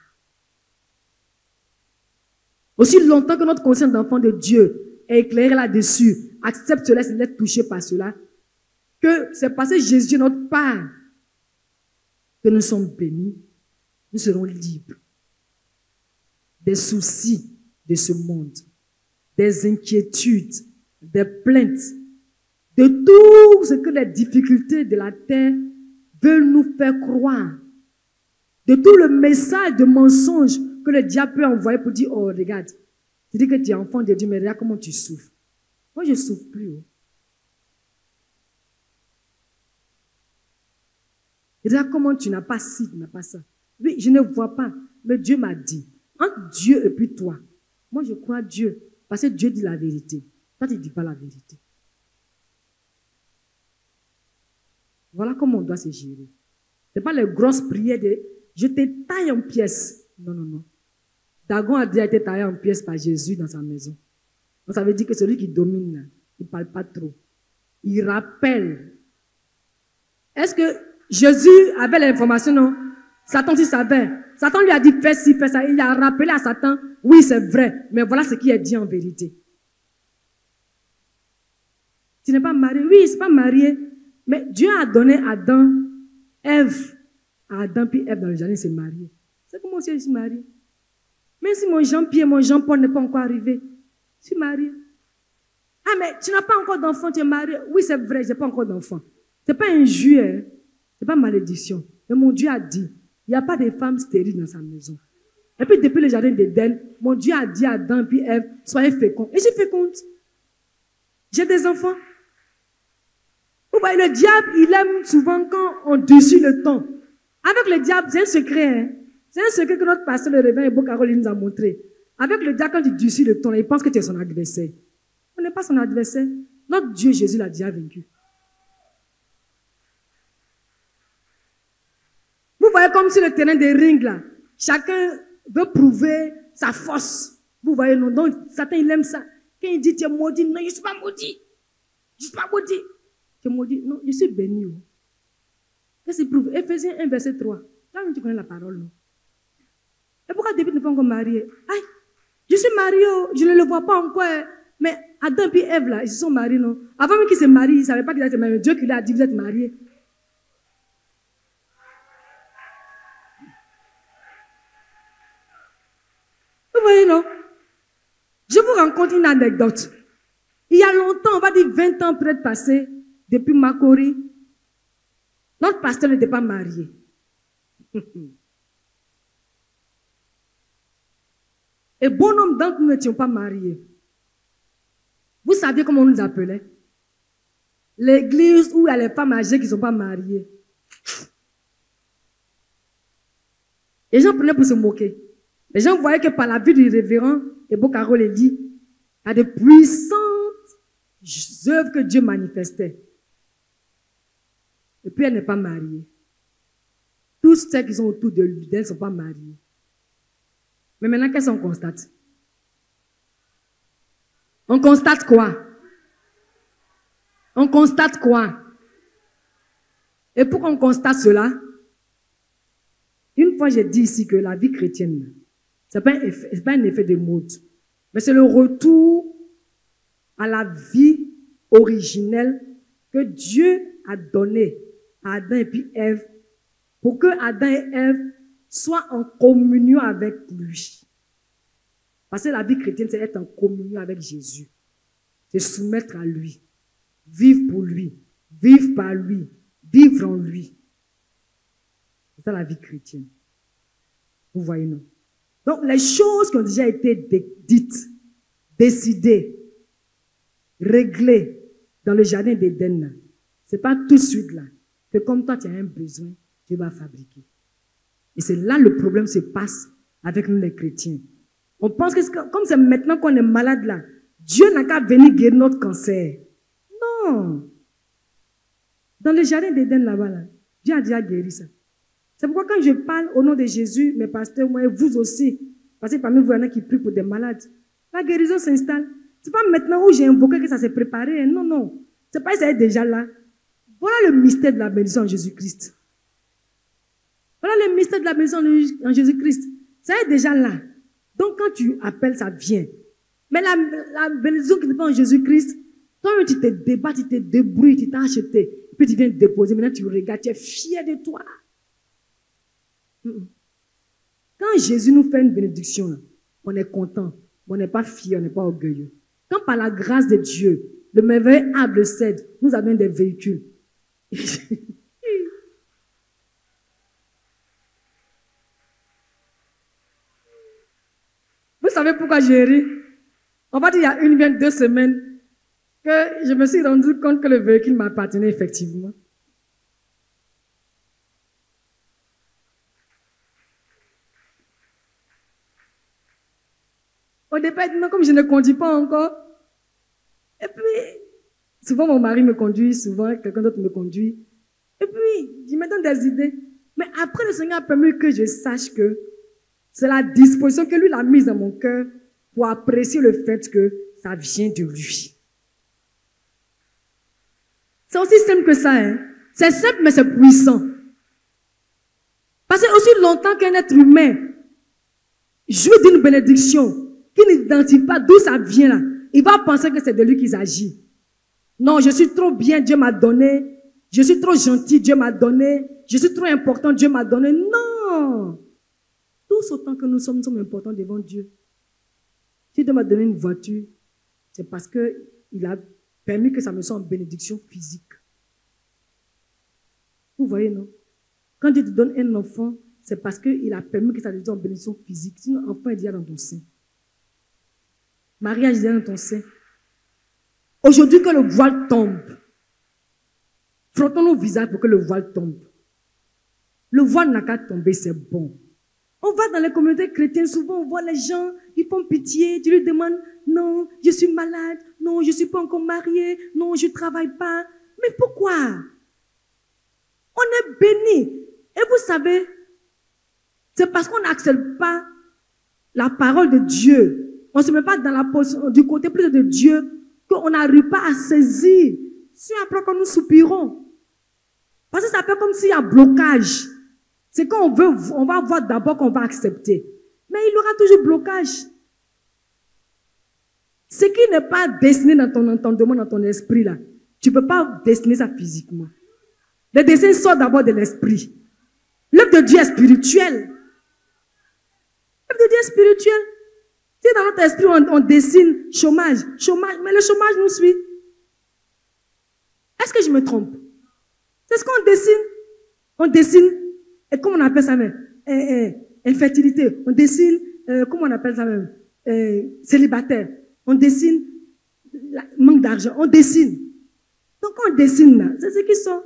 Aussi longtemps que notre conscience d'enfant de Dieu est éclairée là-dessus, accepte cela, c'est d'être touché par cela, que c'est parce que Jésus est notre part que nous sommes bénis, nous serons libres des soucis de ce monde, des inquiétudes, des plaintes, de tout ce que les difficultés de la terre veulent nous faire croire, de tout le message de mensonge que le diable peut envoyer pour dire, oh regarde, tu dis que tu es enfant de Dieu, mais regarde comment tu souffres. Moi je ne souffre plus. Oh. Regarde comment tu n'as pas ci, tu n'as pas ça. Oui, je ne vois pas, mais Dieu m'a dit. Entre Dieu et puis toi, moi je crois à Dieu, parce que Dieu dit la vérité. Toi tu ne dis pas la vérité. Voilà comment on doit se gérer. Ce n'est pas les grosses prières de « je te taille en pièces ». Non, non, non. Dagon a déjà été taillé en pièces par Jésus dans sa maison. Donc ça veut dire que celui qui domine, là, il ne parle pas trop. Il rappelle. Est-ce que Jésus avait l'information? Non. Satan aussi savait. Satan lui a dit fais ci, fais ça. Il a rappelé à Satan, oui c'est vrai, mais voilà ce qui est dit en vérité. Tu n'es pas marié? Oui, c'est pas marié. Mais Dieu a donné Adam, Ève, à Adam puis Ève dans le jardin, s'est marié. C'est comment je suis marié. Même si mon Jean-Pierre, mon Jean-Paul n'est pas encore arrivé, je suis marié. Ah, mais tu n'as pas encore d'enfant, tu es marié. Oui, c'est vrai, je n'ai pas encore d'enfant. Ce n'est pas injure, hein? Ce n'est pas malédiction. Mais mon Dieu a dit, il n'y a pas de femme stérile dans sa maison. Et puis depuis le jardin d'Éden, mon Dieu a dit à Adam puis Ève, soyez féconds. Et je suis féconde. J'ai des enfants. Vous voyez, le diable, il aime souvent quand on dessus le temps. Avec le diable, c'est un secret. Hein? C'est un secret que notre pasteur le réveil et Beau Caroline nous a montré. Avec le diable, quand tu dessus le temps, il pense que tu es son adversaire. On n'est pas son adversaire. Notre Dieu Jésus l'a déjà vaincu. Vous voyez comme sur le terrain des rings là, chacun veut prouver sa force. Vous voyez, non, donc Satan il aime ça. Quand il dit tu es maudit, non, je ne suis pas maudit. Je ne suis pas maudit. Tu es maudit, non, je suis béni. Qu'est-ce qu'il prouve? Éphésiens 1, verset 3. Là, tu connais la parole, non? Et pourquoi David n'est pas encore marié? Aïe, je suis marié, je ne le vois pas encore. Mais Adam et Ève, là, ils se sont mariés, non? Avant même qu'ils se marient, ils ne savaient pas qu'ils étaient mariés. Dieu qui leur a dit, vous êtes mariés. Vous voyez, non? Je vous raconte une anecdote. Il y a longtemps, on va dire 20 ans peut-être passé, depuis Makori, notre pasteur n'était pas marié. Et bon nombre d'entre nous n'étions pas mariés. Vous saviez comment on nous appelait? L'église où il y a les femmes âgées qui ne sont pas mariées. Les gens prenaient pour se moquer. Les gens voyaient que par la vie du révérend Ebo Karoleli, il y a de puissantes œuvres que Dieu manifestait. Et puis elle n'est pas mariée. Tous ceux qui sont autour d'elle ne sont pas mariés. Mais maintenant, qu'est-ce qu'on constate? On constate quoi? On constate quoi? Et pourquoi on constate cela? Une fois, j'ai dit ici que la vie chrétienne, ce n'est pas un effet de mode, mais c'est le retour à la vie originelle que Dieu a donnée à Adam et puis Ève, pour que Adam et Ève soient en communion avec lui. Parce que la vie chrétienne, c'est être en communion avec Jésus. C'est soumettre à lui. Vivre pour lui. Vivre par lui. Vivre en lui. C'est ça la vie chrétienne. Vous voyez, non? Donc, les choses qui ont déjà été dites, décidées, réglées dans le jardin d'Éden, ce n'est pas tout de suite là que comme toi, tu as un besoin, Dieu va fabriquer. Et c'est là le problème se passe avec nous les chrétiens. On pense que comme c'est maintenant qu'on est malade là, Dieu n'a qu'à venir guérir notre cancer. Non. Dans le jardin d'Éden là-bas, là, Dieu a déjà guéri ça. C'est pourquoi quand je parle au nom de Jésus, mes pasteurs, moi et vous aussi, parce que parmi vous, il y en a qui prient pour des malades, la guérison s'installe. Ce n'est pas maintenant où j'ai invoqué que ça s'est préparé. Non, non. C'est pas que ça est déjà là. Voilà le mystère de la bénédiction en Jésus-Christ. Voilà le mystère de la bénédiction en Jésus-Christ. Ça est déjà là. Donc quand tu appelles, ça vient. Mais la bénédiction qui n'est pas en Jésus-Christ, toi-même tu te débats, tu te débrouilles, tu t'as acheté, puis tu viens te déposer, maintenant tu regardes, tu es fier de toi. Quand Jésus nous fait une bénédiction, on est content, on n'est pas fier, on n'est pas orgueilleux. Quand par la grâce de Dieu, le merveilleux arbre cède, nous avons des véhicules. Vous savez pourquoi j'ai ri? On va dire il y a une ou 2 semaines que je me suis rendu compte que le véhicule m'appartenait effectivement. Au départ, comme je ne conduis pas encore, et puis, souvent mon mari me conduit, souvent quelqu'un d'autre me conduit, et puis, il me donne des idées. Mais après, le Seigneur a permis que je sache que c'est la disposition que lui a mise dans mon cœur pour apprécier le fait que ça vient de lui. C'est aussi simple que ça, hein. C'est simple, mais c'est puissant. Parce que aussi longtemps qu'un être humain jouit d'une bénédiction, qui n'identifie pas d'où ça vient là, il va penser que c'est de lui qu'il s'agit. Non, je suis trop bien, Dieu m'a donné. Je suis trop gentil, Dieu m'a donné. Je suis trop important, Dieu m'a donné. Non! Tous autant que nous sommes importants devant Dieu. Si Dieu m'a donné une voiture, c'est parce qu'il a permis que ça me soit en bénédiction physique. Vous voyez, non? Quand Dieu te donne un enfant, c'est parce qu'il a permis que ça te soit en bénédiction physique. Sinon, l'enfant est déjà dans ton sein. Mariage est déjà dans ton sein. Aujourd'hui, que le voile tombe. Frottons nos visages pour que le voile tombe. Le voile n'a qu'à tomber, c'est bon. On va dans les communautés chrétiennes, souvent on voit les gens, ils font pitié, tu lui demandes, non, je suis malade, non, je ne suis pas encore mariée, non, je ne travaille pas. Mais pourquoi? On est bénis. Et vous savez, c'est parce qu'on n'accepte pas la parole de Dieu. On ne se met pas dans la position du côté plus de Dieu qu'on n'arrive pas à saisir. C'est après que nous soupirons. Parce que ça fait comme s'il y a un blocage. C'est quand on va voir d'abord qu'on va accepter. Mais il y aura toujours blocage. Ce qui n'est pas destiné dans ton entendement, dans ton esprit là, tu ne peux pas dessiner ça physiquement. Le dessin sort d'abord de l'esprit. L'œuvre de Dieu est spirituelle. L'œuvre de Dieu est spirituelle. Si dans notre esprit on dessine chômage, mais le chômage nous suit. Est-ce que je me trompe? C'est ce qu'on dessine. On dessine, et comment on appelle ça même? Infertilité. On dessine, comment on appelle ça même? célibataire. On dessine manque d'argent. On dessine. Donc, quand on dessine là, c'est ce qu'ils sont.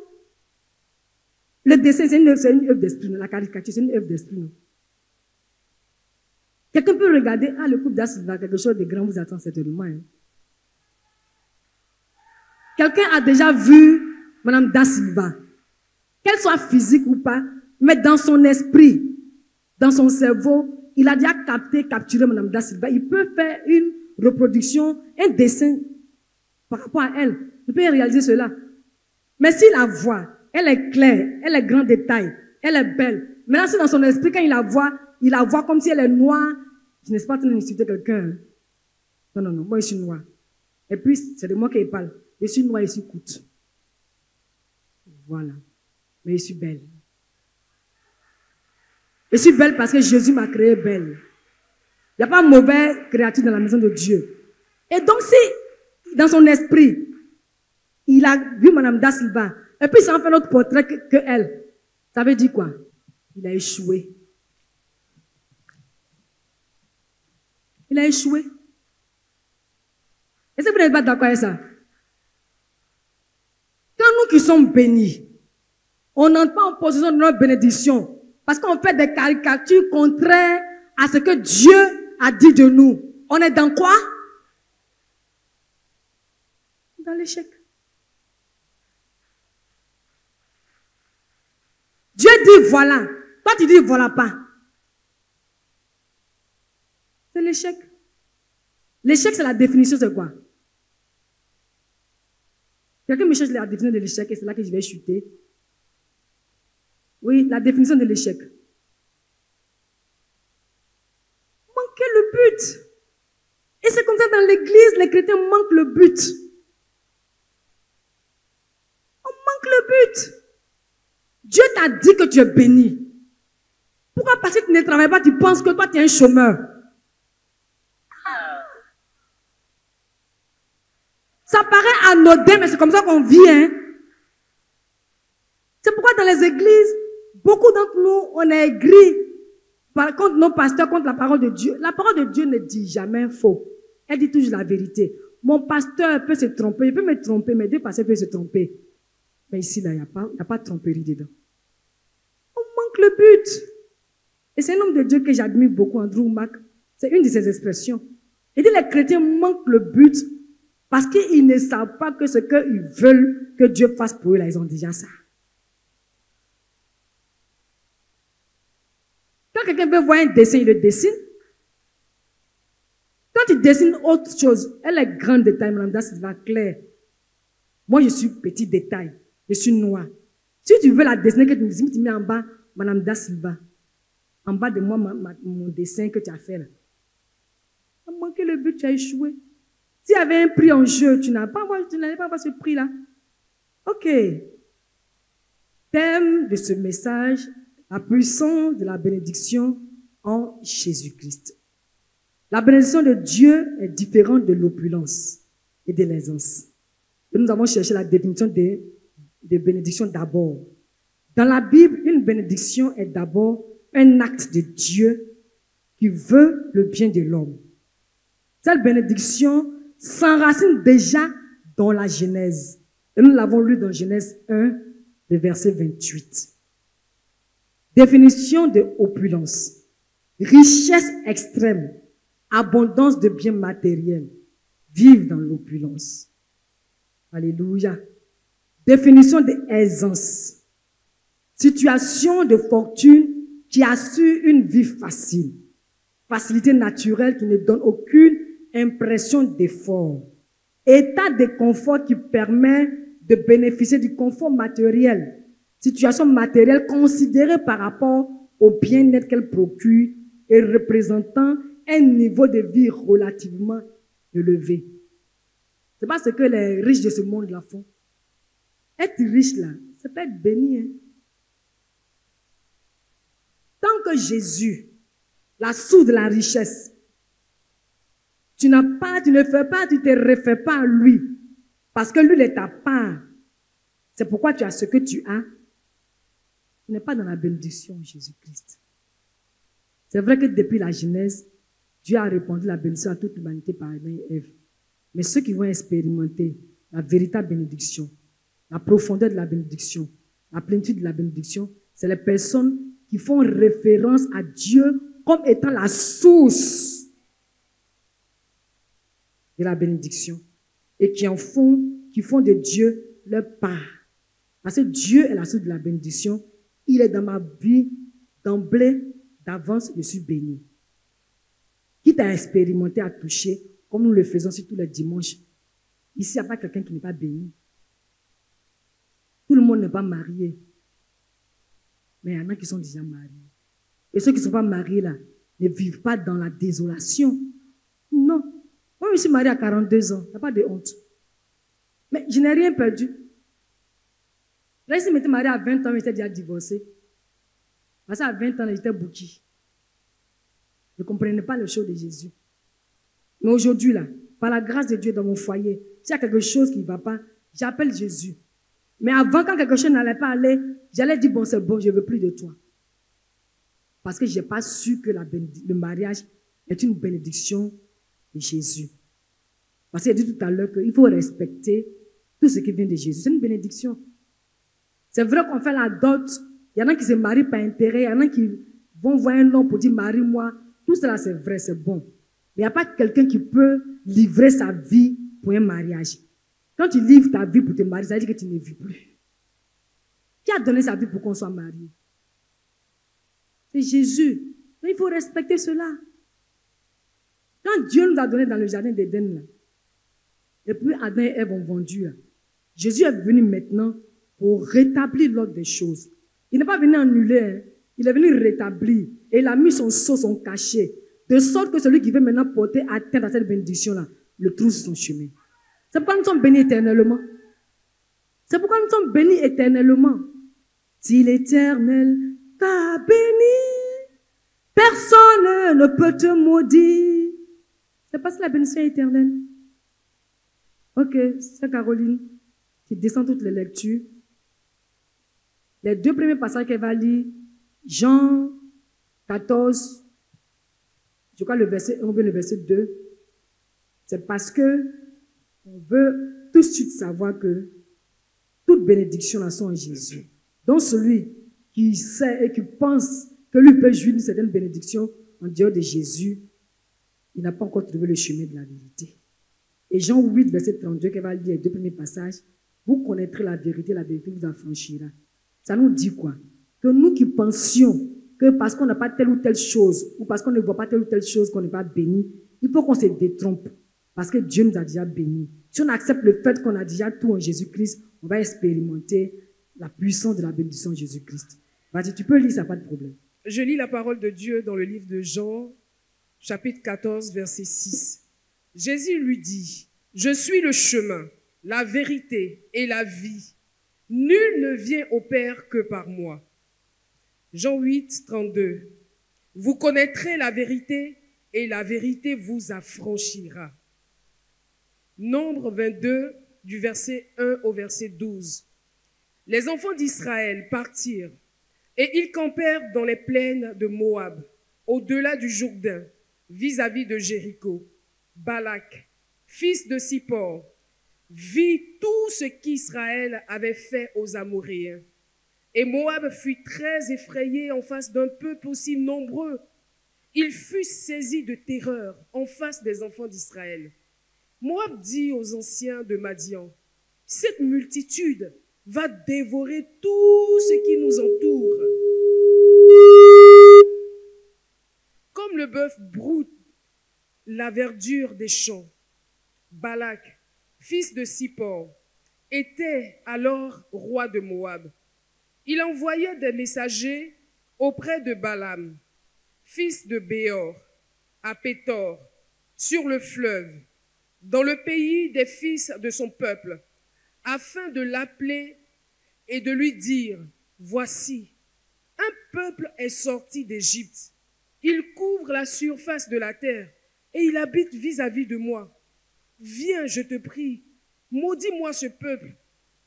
Le dessin, c'est une œuvre d'esprit. La caricature, c'est une œuvre d'esprit. Quelqu'un peut regarder, le couple Da Silva, quelque chose de grand vous attend certainement. Hein. Quelqu'un a déjà vu Madame Da Silva, qu'elle soit physique ou pas, mais dans son esprit, dans son cerveau, il a déjà capturé Madame Da Silva. Il peut faire une reproduction, un dessin par rapport à elle. Il peut réaliser cela. Mais s'il la voit, elle est claire, elle est grand détail, elle est belle. Maintenant, c'est dans son esprit, quand il la voit comme si elle est noire. Je ne sais pas en train d'insulter quelqu'un. Non, moi je suis noire. Et puis, c'est de moi qu'il parle. Je suis noire, je suis courte. Voilà. Mais je suis belle. Je suis belle parce que Jésus m'a créée belle. Il n'y a pas de mauvaise créature dans la maison de Dieu. Et donc, si, dans son esprit, il a vu Madame Da Silva, et puis il s'en fait un autre portrait que elle, ça veut dire quoi? Il a échoué. Il a échoué. Est-ce que vous n'êtes pas d'accord avec ça? Quand nous qui sommes bénis, on n'entre pas en position de notre bénédiction parce qu'on fait des caricatures contraires à ce que Dieu a dit de nous. On est dans quoi? Dans l'échec. Dieu dit voilà. Toi tu dis voilà pas. C'est l'échec. L'échec, c'est la définition, c'est quoi? Quelqu'un me cherche la définition de l'échec et c'est là que je vais chuter. Oui, la définition de l'échec. Manquer le but. Et c'est comme ça dans l'église, les chrétiens manquent le but. On manque le but. Dieu t'a dit que tu es béni. Pourquoi parce que tu ne travailles pas, tu penses que toi tu es un chômeur? Ça paraît anodin, mais c'est comme ça qu'on vit. Hein? C'est pourquoi dans les églises, beaucoup d'entre nous, on est aigris contre nos pasteurs, contre la parole de Dieu. La parole de Dieu ne dit jamais faux. Elle dit toujours la vérité. Mon pasteur peut se tromper, il peut me tromper, mais deux pasteurs peuvent se tromper. Mais ici, là, il n'y a pas de tromperie dedans. On manque le but. Et c'est un homme de Dieu que j'admire beaucoup, Andrew Mack. C'est une de ses expressions. Il dit les chrétiens manquent le but parce qu'ils ne savent pas que ce qu'ils veulent que Dieu fasse pour eux, là, ils ont déjà ça. Quand quelqu'un veut voir un dessin, il le dessine. Quand il dessine autre chose, elle est grand détail, Madame Da Silva, clair. Moi, je suis petit détail. Je suis noir. Si tu veux la dessiner, que tu mets en bas, Madame Da Silva. En bas de moi, mon dessin que tu as fait là. Tu as manqué le but, tu as échoué. S'il y avait un prix en jeu, tu n'allais pas voir ce prix-là. Ok. Thème de ce message, la puissance de la bénédiction en Jésus-Christ. La bénédiction de Dieu est différente de l'opulence et de l'aisance. Et nous avons cherché la définition de bénédiction d'abord. Dans la Bible, une bénédiction est d'abord un acte de Dieu qui veut le bien de l'homme. Cette bénédiction s'enracine déjà dans la Genèse. Et nous l'avons lu dans Genèse 1, le verset 28. Définition de opulence. Richesse extrême, abondance de biens matériels. Vivre dans l'opulence. Alléluia. Définition de aisance. Situation de fortune qui assure une vie facile. Facilité naturelle qui ne donne aucune impression d'effort. État de confort qui permet de bénéficier du confort matériel. Situation matérielle considérée par rapport au bien-être qu'elle procure et représentant un niveau de vie relativement élevé. C'est pas ce que les riches de ce monde-là font. Être riche là, c'est pas être béni. Hein? Tant que Jésus, la source de la richesse, tu ne fais pas, tu ne te réfères pas à lui. Parce que lui, il est ta part. C'est pourquoi tu as ce que tu as. Tu n'es pas dans la bénédiction de Jésus-Christ. C'est vrai que depuis la Genèse, Dieu a répandu la bénédiction à toute l'humanité par Adam et Ève. Mais ceux qui vont expérimenter la véritable bénédiction, la profondeur de la bénédiction, la plénitude de la bénédiction, c'est les personnes qui font référence à Dieu comme étant la source de la bénédiction et qui font de Dieu leur part. Parce que Dieu est la source de la bénédiction. Il est dans ma vie d'emblée, d'avance, je suis béni. Quitte à expérimenter, à toucher, comme nous le faisons sur tous les dimanches. Ici, il n'y a pas quelqu'un qui n'est pas béni. Tout le monde n'est pas marié. Mais il y en a qui sont déjà mariés. Et ceux qui ne sont pas mariés, là, ne vivent pas dans la désolation. Non. Moi, je me suis mariée à 42 ans. Il n'y a pas de honte. Mais je n'ai rien perdu. Là, si je m'étais mariée à 20 ans, j'étais déjà divorcée. Parce qu'à 20 ans, j'étais bouquée. Je ne comprenais pas le show de Jésus. Mais aujourd'hui, là, par la grâce de Dieu dans mon foyer, s'il y a quelque chose qui ne va pas, j'appelle Jésus. Mais avant, quand quelque chose n'allait pas aller, j'allais dire, bon, c'est bon, je ne veux plus de toi. Parce que je n'ai pas su que le mariage est une bénédiction de Jésus. Parce qu'il a dit tout à l'heure qu'il faut respecter tout ce qui vient de Jésus. C'est une bénédiction. C'est vrai qu'on fait la dot. Il y en a qui se marient par intérêt. Il y en a qui vont voir un homme pour dire, marie-moi. Tout cela, c'est vrai, c'est bon. Mais il n'y a pas quelqu'un qui peut livrer sa vie pour un mariage. Quand tu livres ta vie pour te marier, ça veut dire que tu ne vis plus. Qui a donné sa vie pour qu'on soit marié? C'est Jésus. Mais il faut respecter cela. Quand Dieu nous a donné dans le jardin d'Éden, et puis Adam et Ève ont vendu, Jésus est venu maintenant pour rétablir l'ordre des choses. Il n'est pas venu annuler, il est venu rétablir. Et il a mis son sceau, son cachet, de sorte que celui qui veut maintenant porter atteinte à cette bénédiction-là, le trouve sur son chemin. C'est pourquoi nous sommes bénis éternellement. C'est pourquoi nous sommes bénis éternellement. Si l'Éternel t'a béni, personne ne peut te maudire. C'est parce que la bénédiction est éternelle. Ok, c'est Caroline qui descend toutes les lectures. Les deux premiers passages qu'elle va lire, Jean 14, je crois le verset 1 ou le verset 2, c'est parce que on veut tout de suite savoir que toute bénédiction là sont en Jésus. Donc celui qui sait et qui pense que lui peut jouir d'une certaine bénédiction en dehors de Jésus, il n'a pas encore trouvé le chemin de la vérité. Et Jean 8, verset 32, qui va lire les deux premiers passages, vous connaîtrez la vérité vous affranchira. Ça nous dit quoi? Que nous qui pensions que parce qu'on n'a pas telle ou telle chose, ou parce qu'on ne voit pas telle ou telle chose qu'on n'est pas béni, il faut qu'on se détrompe. Parce que Dieu nous a déjà bénis. Si on accepte le fait qu'on a déjà tout en Jésus-Christ, on va expérimenter la puissance de la bénédiction de Jésus-Christ. Vas-y, tu peux lire, ça n'a pas de problème. Je lis la parole de Dieu dans le livre de Jean, chapitre 14, verset 6. Jésus lui dit, « Je suis le chemin, la vérité et la vie. Nul ne vient au Père que par moi. » Jean 8, 32. « Vous connaîtrez la vérité et la vérité vous affranchira. » Nombre 22, du verset 1 au verset 12. Les enfants d'Israël partirent et ils campèrent dans les plaines de Moab, au-delà du Jourdain, vis-à-vis de Jéricho. Balak, fils de Sippor, vit tout ce qu'Israël avait fait aux Amoréens. Et Moab fut très effrayé en face d'un peuple aussi nombreux. Il fut saisi de terreur en face des enfants d'Israël. Moab dit aux anciens de Madian, « Cette multitude va dévorer tout ce qui nous entoure. Comme le bœuf broute la verdure des champs. » Balak, fils de Sippor, était alors roi de Moab. Il envoyait des messagers auprès de Balaam, fils de Béor, à Pétor, sur le fleuve, dans le pays des fils de son peuple, afin de l'appeler et de lui dire, « Voici, un peuple est sorti d'Égypte. Il couvre la surface de la terre et il habite vis-à-vis de moi. Viens, je te prie, maudis-moi ce peuple,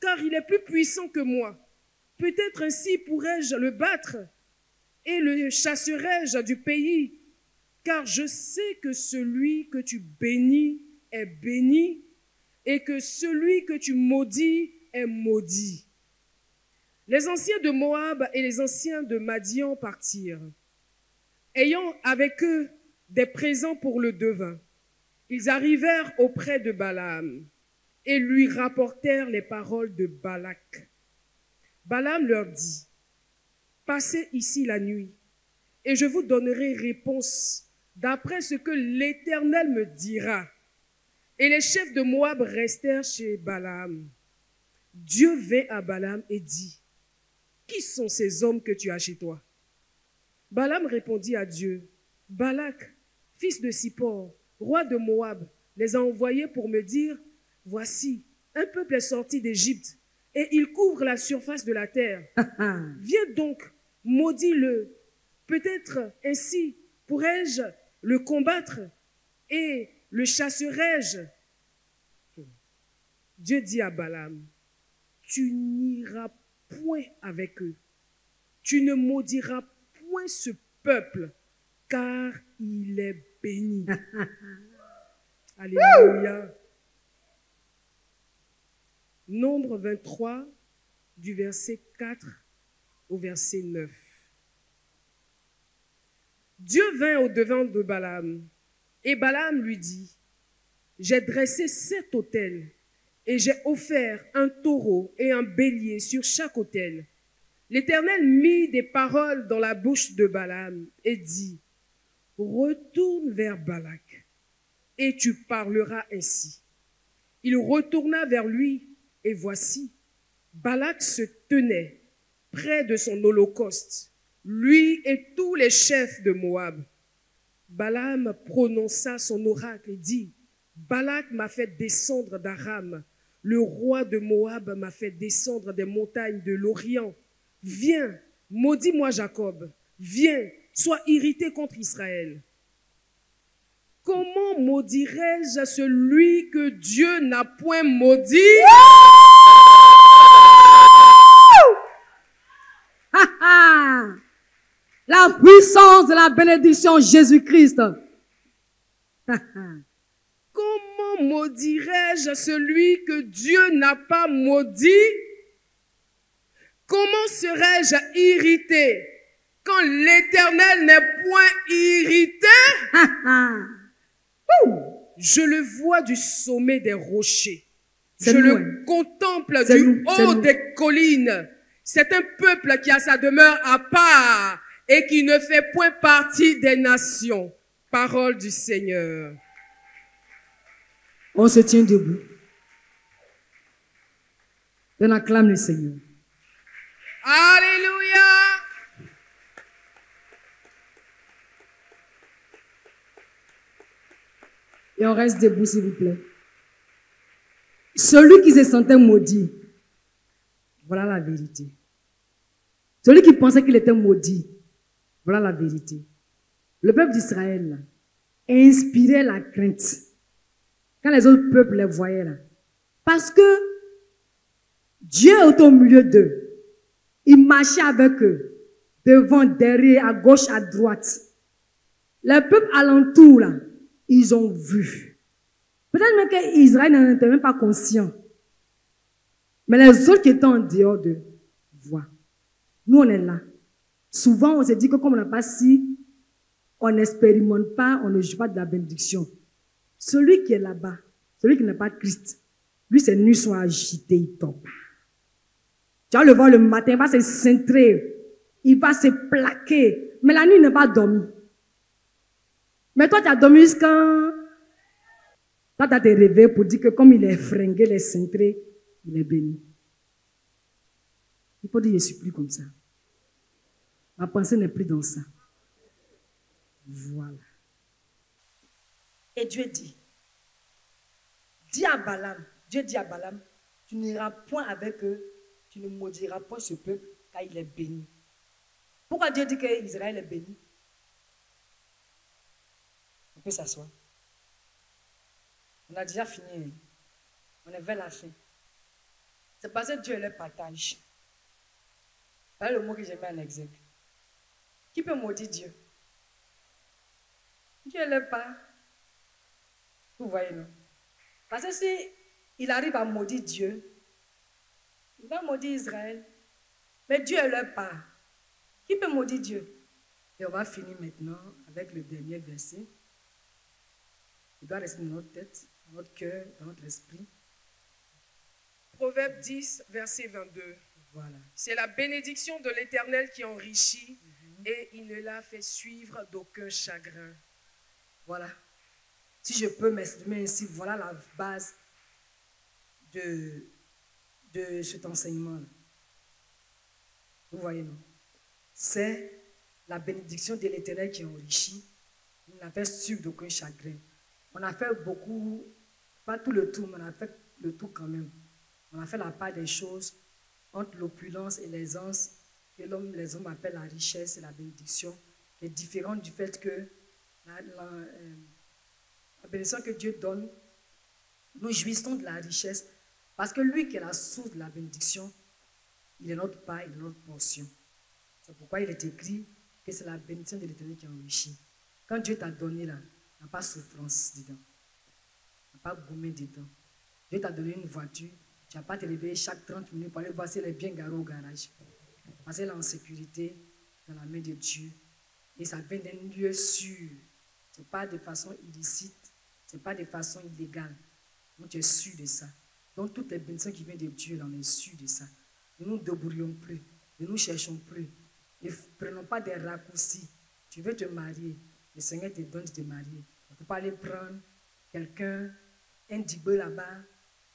car il est plus puissant que moi. Peut-être ainsi pourrais-je le battre et le chasserai-je du pays. car je sais que celui que tu bénis est béni et que celui que tu maudis est maudit. » Les anciens de Moab et les anciens de Madian partirent, ayant avec eux des présents pour le devin. Ils arrivèrent auprès de Balaam et lui rapportèrent les paroles de Balak. Balaam leur dit, « Passez ici la nuit, et je vous donnerai réponse d'après ce que l'Éternel me dira. » Et les chefs de Moab restèrent chez Balaam. Dieu vint à Balaam et dit, « Qui sont ces hommes que tu as chez toi? » Balaam répondit à Dieu, « Balak, fils de Sippor, roi de Moab, les a envoyés pour me dire, « Voici, un peuple est sorti d'Égypte, et il couvre la surface de la terre. Viens donc, maudis-le. Peut-être ainsi pourrais-je le combattre et le chasserai-je. » Dieu dit à Balaam, « Tu n'iras point avec eux. Tu ne maudiras point ce peuple, car il est béni. » Alléluia. Nombre 23, du verset 4 au verset 9. Dieu vint au-devant de Balaam, et Balaam lui dit, « J'ai dressé 7 autels, et j'ai offert un taureau et un bélier sur chaque autel. » L'Éternel mit des paroles dans la bouche de Balaam et dit, « Retourne vers Balak, et tu parleras ainsi. » Il retourna vers lui, et voici, Balak se tenait près de son holocauste, lui et tous les chefs de Moab. Balaam prononça son oracle et dit, « Balak m'a fait descendre d'Aram, le roi de Moab m'a fait descendre des montagnes de l'Orient. Viens, maudis-moi Jacob, viens, sois irrité contre Israël. » Comment maudirais-je celui que Dieu n'a point maudit? La puissance de la bénédiction Jésus-Christ. Comment maudirais-je celui que Dieu n'a pas maudit? Comment serais-je irrité quand l'Éternel n'est point irrité? Je le vois du sommet des rochers. Je le contemple du haut des collines. C'est un peuple qui a sa demeure à part et qui ne fait point partie des nations. Parole du Seigneur. On se tient debout. On acclame le Seigneur. Alléluia. Et on reste debout, s'il vous plaît. Celui qui se sentait maudit, voilà la vérité. Celui qui pensait qu'il était maudit, voilà la vérité. Le peuple d'Israël inspirait la crainte quand les autres peuples les voyaient là. Parce que Dieu est au milieu d'eux. Il marchait avec eux, devant, derrière, à gauche, à droite. Les peuples alentours là, ils ont vu. Peut-être même qu'Israël n'en était même pas conscient. Mais les autres qui étaient en dehors d'eux voient. Nous, on est là. Souvent, on se dit que comme on n'a pas si, on n'expérimente pas, on ne joue pas de la bénédiction. Celui qui est là-bas, celui qui n'a pas de Christ, lui, ses nuits sont agitées, il tombe. Tu vas le voir le matin, il va se cintrer, il va se plaquer. Mais la nuit, il n'a pas dormi. Mais toi, tu as dormi jusqu'à... Toi, tu as te réveillé pour dire que comme il est fringué, il est cintré, il est béni. Il faut dire, je ne suis plus comme ça. Ma pensée n'est plus dans ça. Voilà. Et Dieu dit à Balaam, Dieu dit à Balaam, tu n'iras point avec eux, tu ne maudiras point ce peuple, car il est béni. Pourquoi Dieu dit qu'Israël est béni? On peut s'asseoir. On a déjà fini. On est vers la fin. C'est parce que Dieu le partage. Voilà le mot que j'ai mis en exergue. Qui peut maudire Dieu? Dieu ne l'aime pas. Vous voyez, non? Parce que si il arrive à maudire Dieu, il va maudire Israël. Mais Dieu ne l'aime pas. Qui peut maudire Dieu? Et on va finir maintenant avec le dernier verset. Il doit rester dans notre tête, dans notre cœur, dans notre esprit. Proverbe 10, verset 22. Voilà. C'est la bénédiction de l'Éternel qui enrichit et il ne la fait suivre d'aucun chagrin. Voilà. Si je peux m'exprimer ainsi, voilà la base de cet enseignement-là. Vous voyez, non? C'est la bénédiction de l'Éternel qui enrichit. Il n'a fait suivre d'aucun chagrin. On a fait beaucoup, pas tout le tour, mais on a fait le tour quand même. On a fait la part des choses entre l'opulence et l'aisance que les hommes appellent la richesse et la bénédiction, est différente du fait que la bénédiction que Dieu donne, nous jouissons de la richesse parce que lui qui est la source de la bénédiction, il est notre part, il est notre portion. C'est pourquoi il est écrit que c'est la bénédiction de l'Éternel qui enrichit. Quand Dieu t'a donné là, il n'y a pas souffrance dedans, il n'y a pas gourmet dedans. Dieu t'a donné une voiture, tu n'as pas te réveiller chaque 30 minutes pour aller voir si elle est bien garée au garage. Parce qu'elle est en sécurité dans la main de Dieu. Et ça vient d'un lieu sûr. Ce n'est pas de façon illicite, ce n'est pas de façon illégale. Donc tu es sûr de ça. Donc toutes les bénédictions qui viennent de Dieu, là, on est sûr de ça. Ne nous débrouillons plus, ne nous cherchons plus. Ne prenons pas des raccourcis. Tu veux te marier, le Seigneur te donne de te marier. Il ne faut pas aller prendre quelqu'un, un digbé là-bas,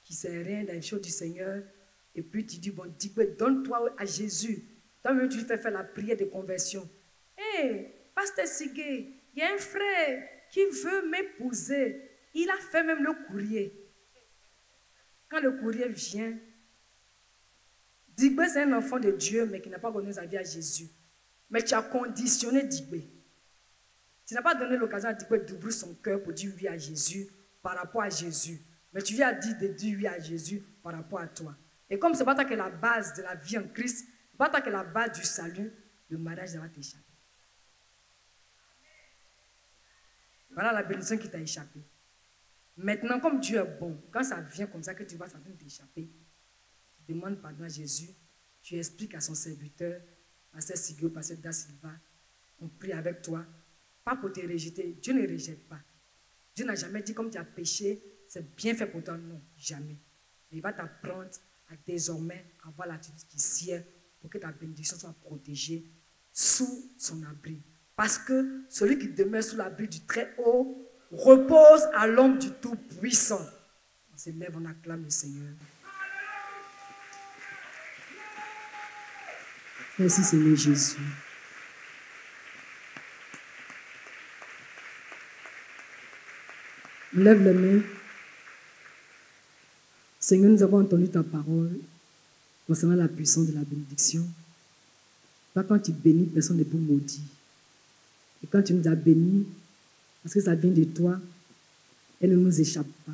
qui ne sait rien des choses du Seigneur, et puis tu dis, bon, digbé, donne-toi à Jésus. Toi-même, tu fais faire la prière de conversion. Hé, pasteur Sigé, il y a un frère qui veut m'épouser. Il a fait même le courrier. Quand le courrier vient, Digbé, c'est un enfant de Dieu, mais qui n'a pas donné sa vie à Jésus. Mais tu as conditionné Digbé. Tu n'as pas donné l'occasion à Digbé d'ouvrir son cœur pour dire oui à Jésus par rapport à Jésus. Mais tu viens dire de dire oui à Jésus par rapport à toi. Et comme ce n'est pas toi qui est la base de la vie en Christ, ce n'est pas toi qui est la base du salut, le mariage va t'échapper. Voilà la bénédiction qui t'a échappé. Maintenant, comme Dieu est bon, quand ça vient comme ça que tu vois ça vient t'échapper, tu demandes pardon à Jésus, tu expliques à son serviteur, Pasteur Sigio, Pasteur Da Silva, on prie avec toi, pas pour te rejeter. Dieu ne rejette pas. Dieu n'a jamais dit comme tu as péché, c'est bien fait pour toi. Non, jamais. Mais il va t'apprendre à désormais avoir l'attitude qui sied pour que ta bénédiction soit protégée sous son abri. Parce que celui qui demeure sous l'abri du Très-Haut repose à l'ombre du Tout-Puissant. On se lève, on acclame le Seigneur. Merci Seigneur Jésus. Lève les mains. Seigneur, nous avons entendu ta parole concernant la puissance de la bénédiction. Pas quand tu bénis, personne ne peut maudire. Et quand tu nous as bénis, parce que ça vient de toi, elle ne nous échappe pas.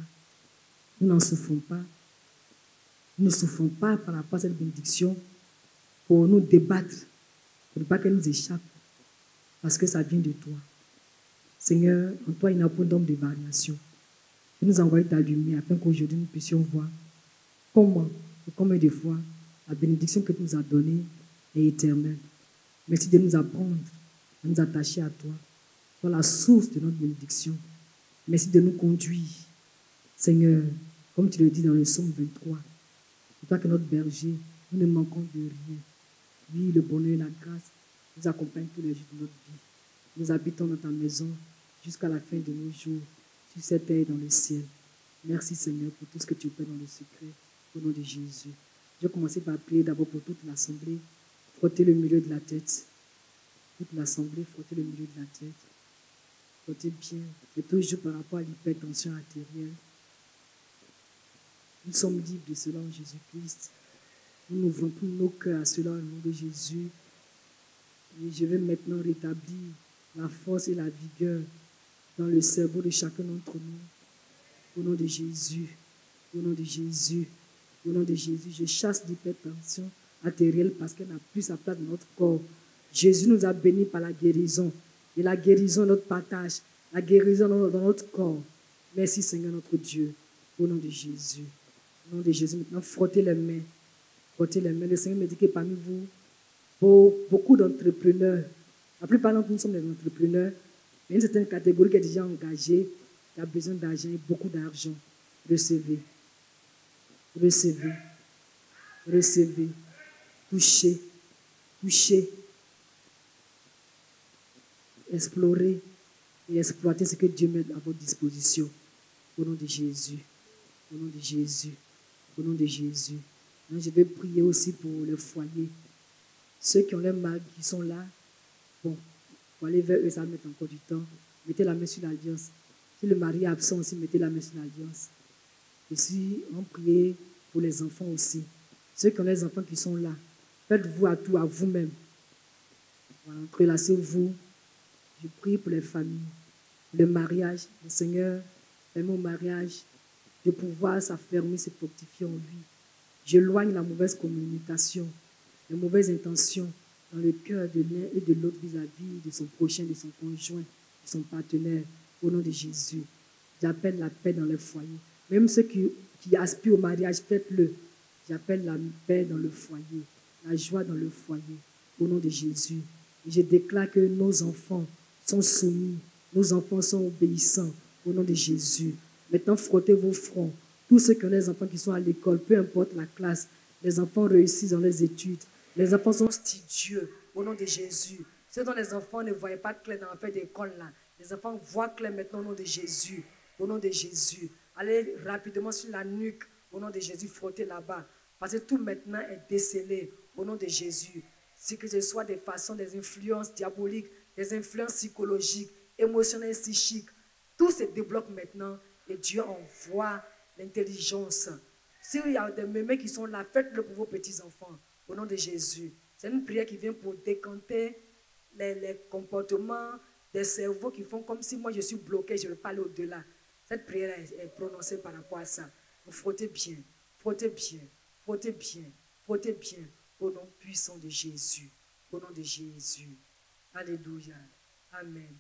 Nous n'en souffrons pas. Nous ne souffrons pas par rapport à cette bénédiction pour nous débattre, pour ne pas qu'elle nous échappe, parce que ça vient de toi. Seigneur, en toi, il n'y a pas d'ombre de variation. Tu nous envoies ta lumière afin qu'aujourd'hui nous puissions voir comment et combien de fois la bénédiction que tu nous as donnée est éternelle. Merci de nous apprendre à nous attacher à toi, toi la source de notre bénédiction. Merci de nous conduire, Seigneur, comme tu le dis dans le psaume 23. C'est toi qui es notre berger, nous ne manquons de rien. Oui, le bonheur et la grâce nous accompagnent tous les jours de notre vie. Nous habitons dans ta maison jusqu'à la fin de nos jours, sur cette terre et dans le ciel. Merci Seigneur pour tout ce que tu fais dans le secret, au nom de Jésus. Je vais commencer par prier d'abord pour toute l'assemblée. Frotter le milieu de la tête. Toute l'assemblée, frotter le milieu de la tête. Frotter bien. Et toujours par rapport à l'hypertension artérielle. Nous sommes libres de cela en Jésus-Christ. Nous ouvrons tous nos cœurs à cela au nom de Jésus. Et je vais maintenant rétablir la force et la vigueur dans le cerveau de chacun d'entre nous. Au nom de Jésus. Au nom de Jésus. Au nom de Jésus, je chasse l'hypertension artérielle parce qu'elle n'a plus sa place dans notre corps. Jésus nous a bénis par la guérison. Et la guérison est notre partage. la guérison dans notre corps. Merci Seigneur notre Dieu, au nom de Jésus. Au nom de Jésus, maintenant frottez les mains. Frottez les mains. Le Seigneur me dit que parmi vous, beaucoup d'entrepreneurs, la plupart d'entre nous sommes des entrepreneurs, mais une certaine catégorie qui est déjà engagée, qui a besoin d'argent et beaucoup d'argent. Recevez. Recevez. Recevez. Touchez. Touchez. Explorez et exploitez ce que Dieu met à votre disposition. Au nom de Jésus. Au nom de Jésus. Au nom de Jésus. Je vais prier aussi pour le foyer. Ceux qui ont leur mari qui sont là, bon, pour aller vers eux, ça va mettre encore du temps. Mettez la main sur l'alliance. Si le mari est absent aussi, mettez la main sur l'alliance. Et si on prie pour les enfants aussi. Ceux qui ont les enfants qui sont là, faites-vous à tout, à vous-même. Voilà, entrelacez-vous. Je prie pour les familles, le mariage. Le Seigneur permet au mariage de pouvoir s'affermir, se fortifier en lui. J'éloigne la mauvaise communication, les mauvaises intentions dans le cœur de l'un et de l'autre vis-à-vis de son prochain, de son conjoint, de son partenaire. Au nom de Jésus, j'appelle la paix dans les foyers. Même ceux qui aspirent au mariage, faites-le. J'appelle la paix dans le foyer, la joie dans le foyer. Au nom de Jésus. Et je déclare que nos enfants sont soumis, nos enfants sont obéissants. Au nom de Jésus. Maintenant, frottez vos fronts. Tous ceux qui ont des enfants qui sont à l'école, peu importe la classe, les enfants réussissent dans les études. Les enfants sont studieux. Au nom de Jésus. Ceux dont les enfants ne voyaient pas clair dans l'affaire d'école là, les enfants voient clair maintenant au nom de Jésus. Au nom de Jésus. Allez rapidement sur la nuque. Au nom de Jésus, frottez là-bas. Parce que tout maintenant est décelé. Au nom de Jésus. Si que ce soit des façons, des influences diaboliques, des influences psychologiques, émotionnelles, psychiques, tout se débloque maintenant et Dieu envoie l'intelligence. S'il y a des mémés qui sont là, faites-le pour vos petits-enfants. Au nom de Jésus. C'est une prière qui vient pour décanter les comportements des cerveaux qui font comme si moi je suis bloqué, je ne veux pas aller au-delà. Cette prière est prononcée par rapport à ça. Vous frottez bien, frottez bien, frottez bien, frottez bien. Au nom puissant de Jésus. Au nom de Jésus. Alléluia. Amen.